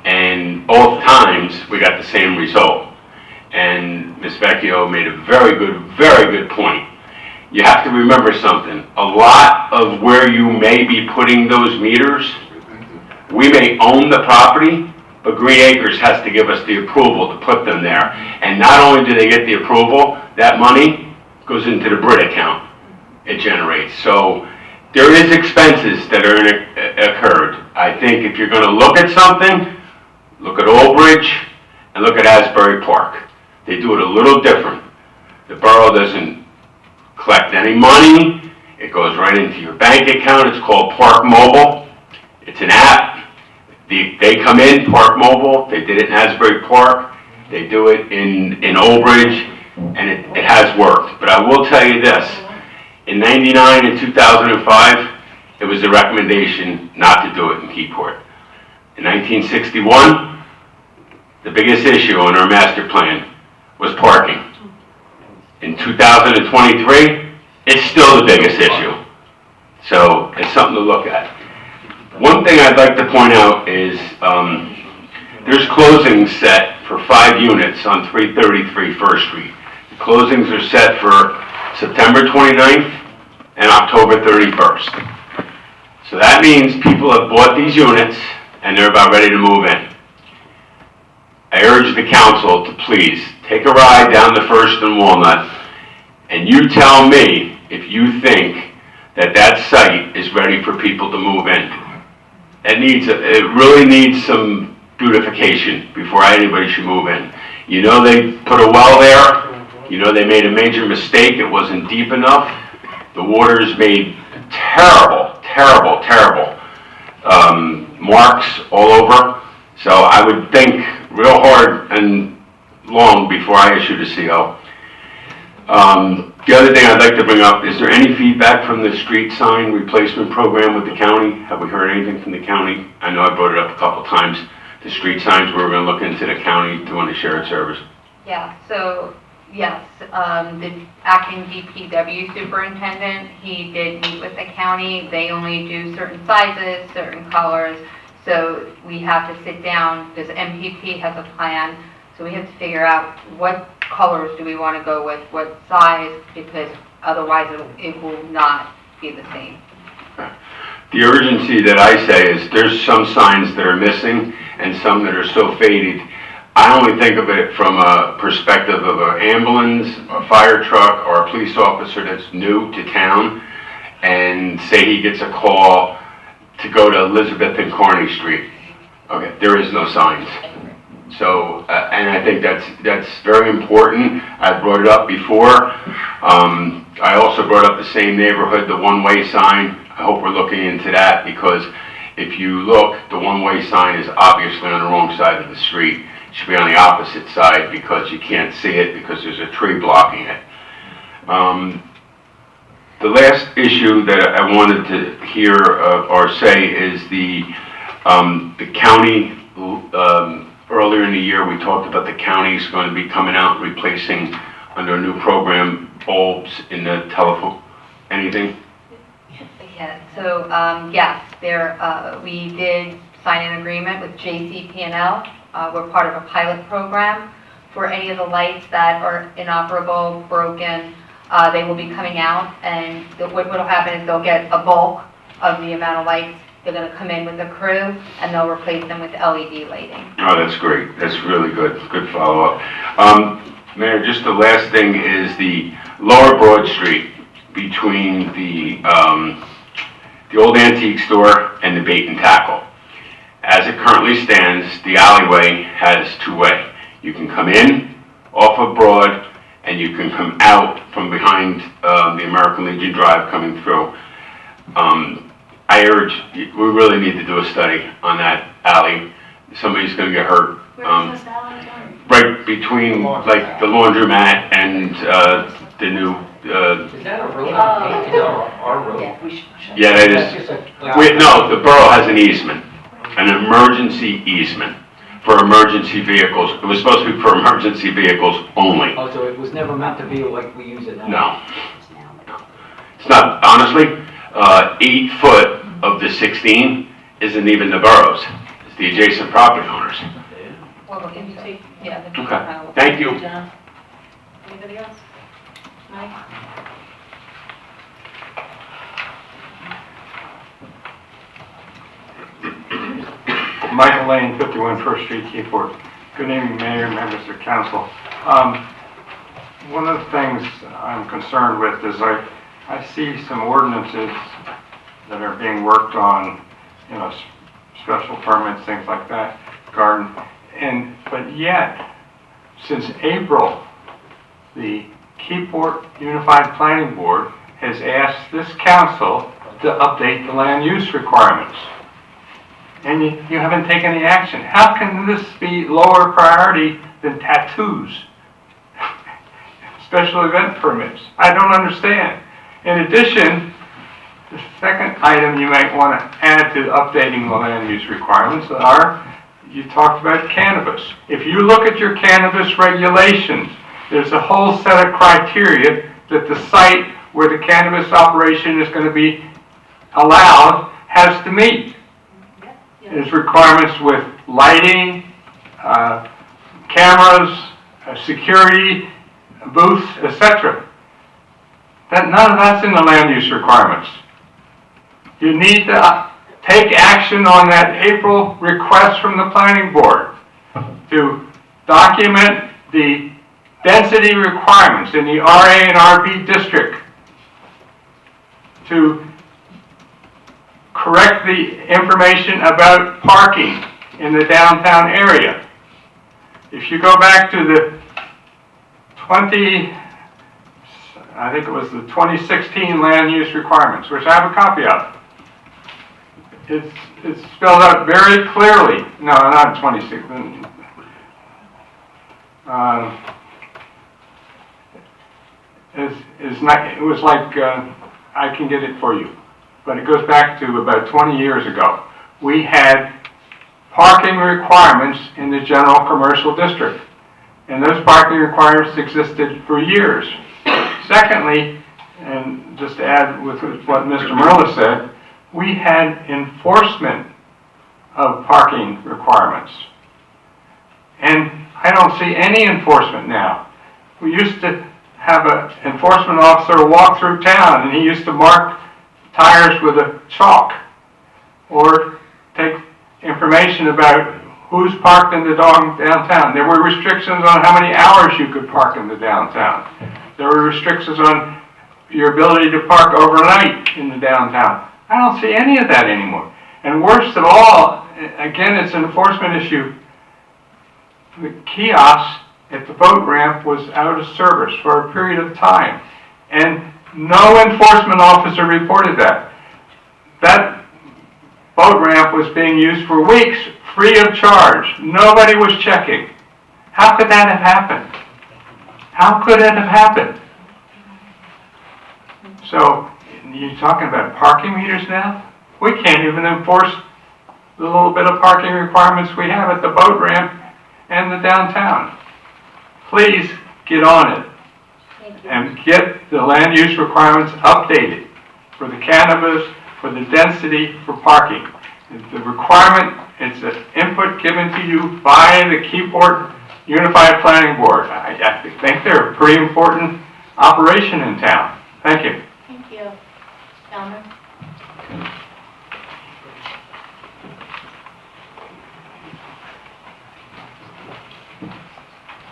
And both times we got the same result. And Ms. Vecchio made a very good point. You have to remember something. A lot of where you may be putting those meters, we may own the property, but Green Acres has to give us the approval to put them there. And not only do they get the approval, that money goes into the BRIT account it generates. So there is expenses that are occurred. I think if you're going to look at something, look at Old Bridge and look at Asbury Park. They do it a little different. The borough doesn't collect any money. It goes right into your bank account. It's called Park Mobile. It's an app. They come in, Park Mobile. They did it in Asbury Park. They do it in Old Bridge, and it has worked. But I will tell you this. In '99 and 2005, it was a recommendation not to do it in Keyport. In 1961, the biggest issue on our master plan was parking. In 2023, it's still the biggest issue. So it's something to look at. One thing I'd like to point out is there's closings set for 5 units on 333 First Street. The closings are set for September 29th and October 31st. So that means people have bought these units and they're about ready to move in. I urge the council to please take a ride down the First and Walnut, and you tell me if you think that site is ready for people to move in. It really needs some beautification before anybody should move in. You know they put a well there. You know they made a major mistake. It wasn't deep enough. The water's made terrible marks all over. So I would think real hard and long before I issue the CO. The other thing I'd like to bring up, is there any feedback from the street sign replacement program with the county? Have we heard anything from the county? I know I brought it up a couple times. The street signs, we were going to look into the county doing the shared service. Yeah, so, yes, the acting DPW superintendent, he did meet with the county. They only do certain sizes, certain colors, so we have to sit down, because MPP has a plan, so we have to figure out what colors do we want to go with, what size, because otherwise it will not be the same. The urgency that I say is there's some signs that are missing and some that are so faded. I only think of it from a perspective of an ambulance, a fire truck, or a police officer that's new to town, and say he gets a call to go to Elizabeth and Kearney Street. Okay, there is no signs. So, and I think that's very important. I brought it up before. I also brought up the same neighborhood, the one-way sign. I hope we're looking into that, because if you look, the one-way sign is obviously on the wrong side of the street. It should be on the opposite side, because you can't see it because there's a tree blocking it. The last issue that I wanted to hear or say is the county earlier in the year, we talked about the county's going to be coming out and replacing, under a new program, bulbs in the telephone. Anything? Yeah, so, yes, we did sign an agreement with JCP&L. We're part of a pilot program for any of the lights that are inoperable, broken. They will be coming out, and what will happen is they'll get a bulk of the amount of lights. They're going to come in with a crew, and they'll replace them with LED lighting. Oh, that's great. That's really good. Good follow-up. Mayor, just the last thing is the Lower Broad Street between the old antique store and the bait and tackle. As it currently stands, the alleyway has two-way. You can come in off of Broad, and you can come out from behind the American Legion Drive coming through. I urge, we really need to do a study on that alley. Somebody's going to get hurt. Where is this alley? Right between, like, the laundromat and the new, Is that a road? Our road? yeah, that is. Wait, no, the borough has an easement, an emergency easement for emergency vehicles. It was supposed to be for emergency vehicles only. Oh, so it was never meant to be like we use it now? No. It's not, honestly, 8 foot of the 16 isn't even the borough's. It's the adjacent property owners. Well, Can you take, yeah. Okay, thank you. John? Anybody else? Mike? Michael Lane, 51 First Street, Keyport. Good evening, Mayor, members of council. One of the things I'm concerned with is I see some ordinances that are being worked on, you know, special permits, things like that, garden, but yet, since April, the Keyport Unified Planning Board has asked this council to update the land use requirements. And you haven't taken any action. How can this be lower priority than tattoos? Special event permits. I don't understand. In addition, the second item you might want to add to updating the land use requirements you talked about cannabis. If you look at your cannabis regulations, there's a whole set of criteria that the site where the cannabis operation is going to be allowed has to meet. There's requirements with lighting, cameras, security, booths, etc. None of that's in the land use requirements. You need to take action on that April request from the planning board to document the density requirements in the RA and RB district, to correct the information about parking in the downtown area. If you go back to the I think it was the 2016 land use requirements, which I have a copy of. It's spelled out very clearly. No, not 2016. It was like, I can get it for you, but it goes back to about 20 years ago. We had parking requirements in the general commercial district, and those parking requirements existed for years. Secondly, and just to add with what Mr. Merla said, we had enforcement of parking requirements. And I don't see any enforcement now. We used to have an enforcement officer walk through town, and he used to mark tires with a chalk, or take information about who's parked in the downtown. There were restrictions on how many hours you could park in the downtown. There were restrictions on your ability to park overnight in the downtown. I don't see any of that anymore. And worst of all, again, it's an enforcement issue. The kiosk at the boat ramp was out of service for a period of time, and no enforcement officer reported that. That boat ramp was being used for weeks, free of charge. Nobody was checking. How could that have happened? How could it have happened? So, you're talking about parking meters now? We can't even enforce the little bit of parking requirements we have at the boat ramp and the downtown. Please get on it Thank you. and get the land use requirements updated for the cannabis, for the density, for parking. The requirement, it's an input given to you by the Keyport Unified Planning Board. I think they're a pretty important operation in town. Thank you. Thank you. Elmer?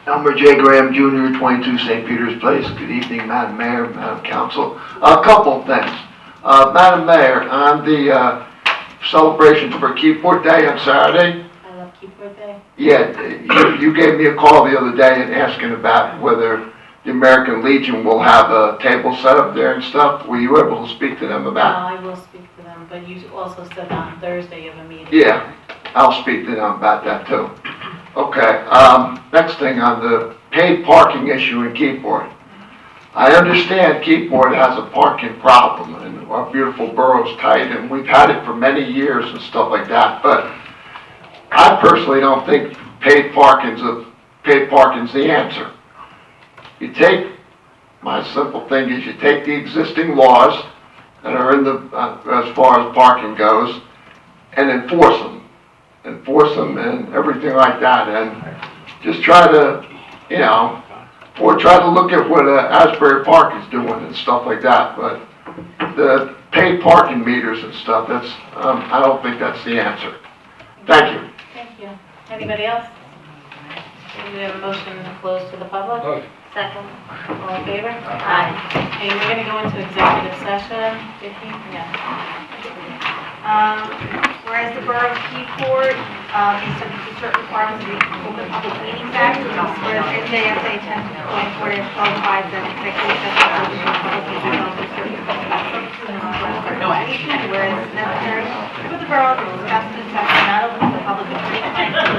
Elmer J. Graham Jr., 22 St. Peter's Place. Good evening, Madam Mayor, Madam Council. A couple of things. Madam Mayor, on the celebrations for Keyport Day on Saturday, I love Keyport Day. yeah, you gave me a call the other day and asking about whether the American Legion will have a table set up there and stuff. Were you able to speak to them No, about? I will speak to them, but you also said on Thursday of a meeting. Yeah, I'll speak to them about that too. Okay, next thing on the paid parking issue in Keyport. I understand Keyport has a parking problem and our beautiful borough's tight and we've had it for many years and stuff like that, but I personally don't think paid parking's the answer. You take, my simple thing is you take the existing laws that are in the, as far as parking goes, and enforce them and everything like that, and just try to, you know, or try to look at what Asbury Park is doing and stuff like that, but the paid parking meters and stuff, that's, I don't think that's the answer. Thank you. Thank you. Anybody else? Do we have a motion to close to the public? Second. All in favor? Aye. Okay, we're gonna go into executive session. Vicki? Yeah. Whereas the Borough of Keyport is subject to certain requirements of the Open Public Meetings Act, whereas NJSA 10.4-12 that executive session will be public meeting for certain purposes and information, whereas it's necessary for the Borough to discuss and discuss not open to the public communications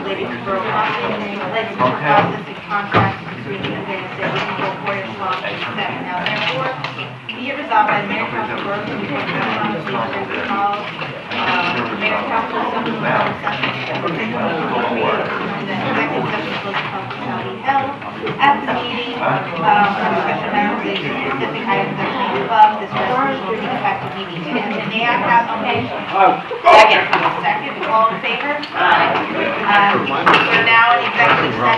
related to borough policy, legislative process and contracts between the NJSA 10.4-12 and 7. Now therefore, be it resolved by the Mayor Council Borough of Keyport, Mayor Council, something about session, executive session shall be held at the meeting, discussion matters related to specific items that are above. This resolution will be effective immediately. And may I have a motion? Second. All in favor? Aye. We're now in executive session.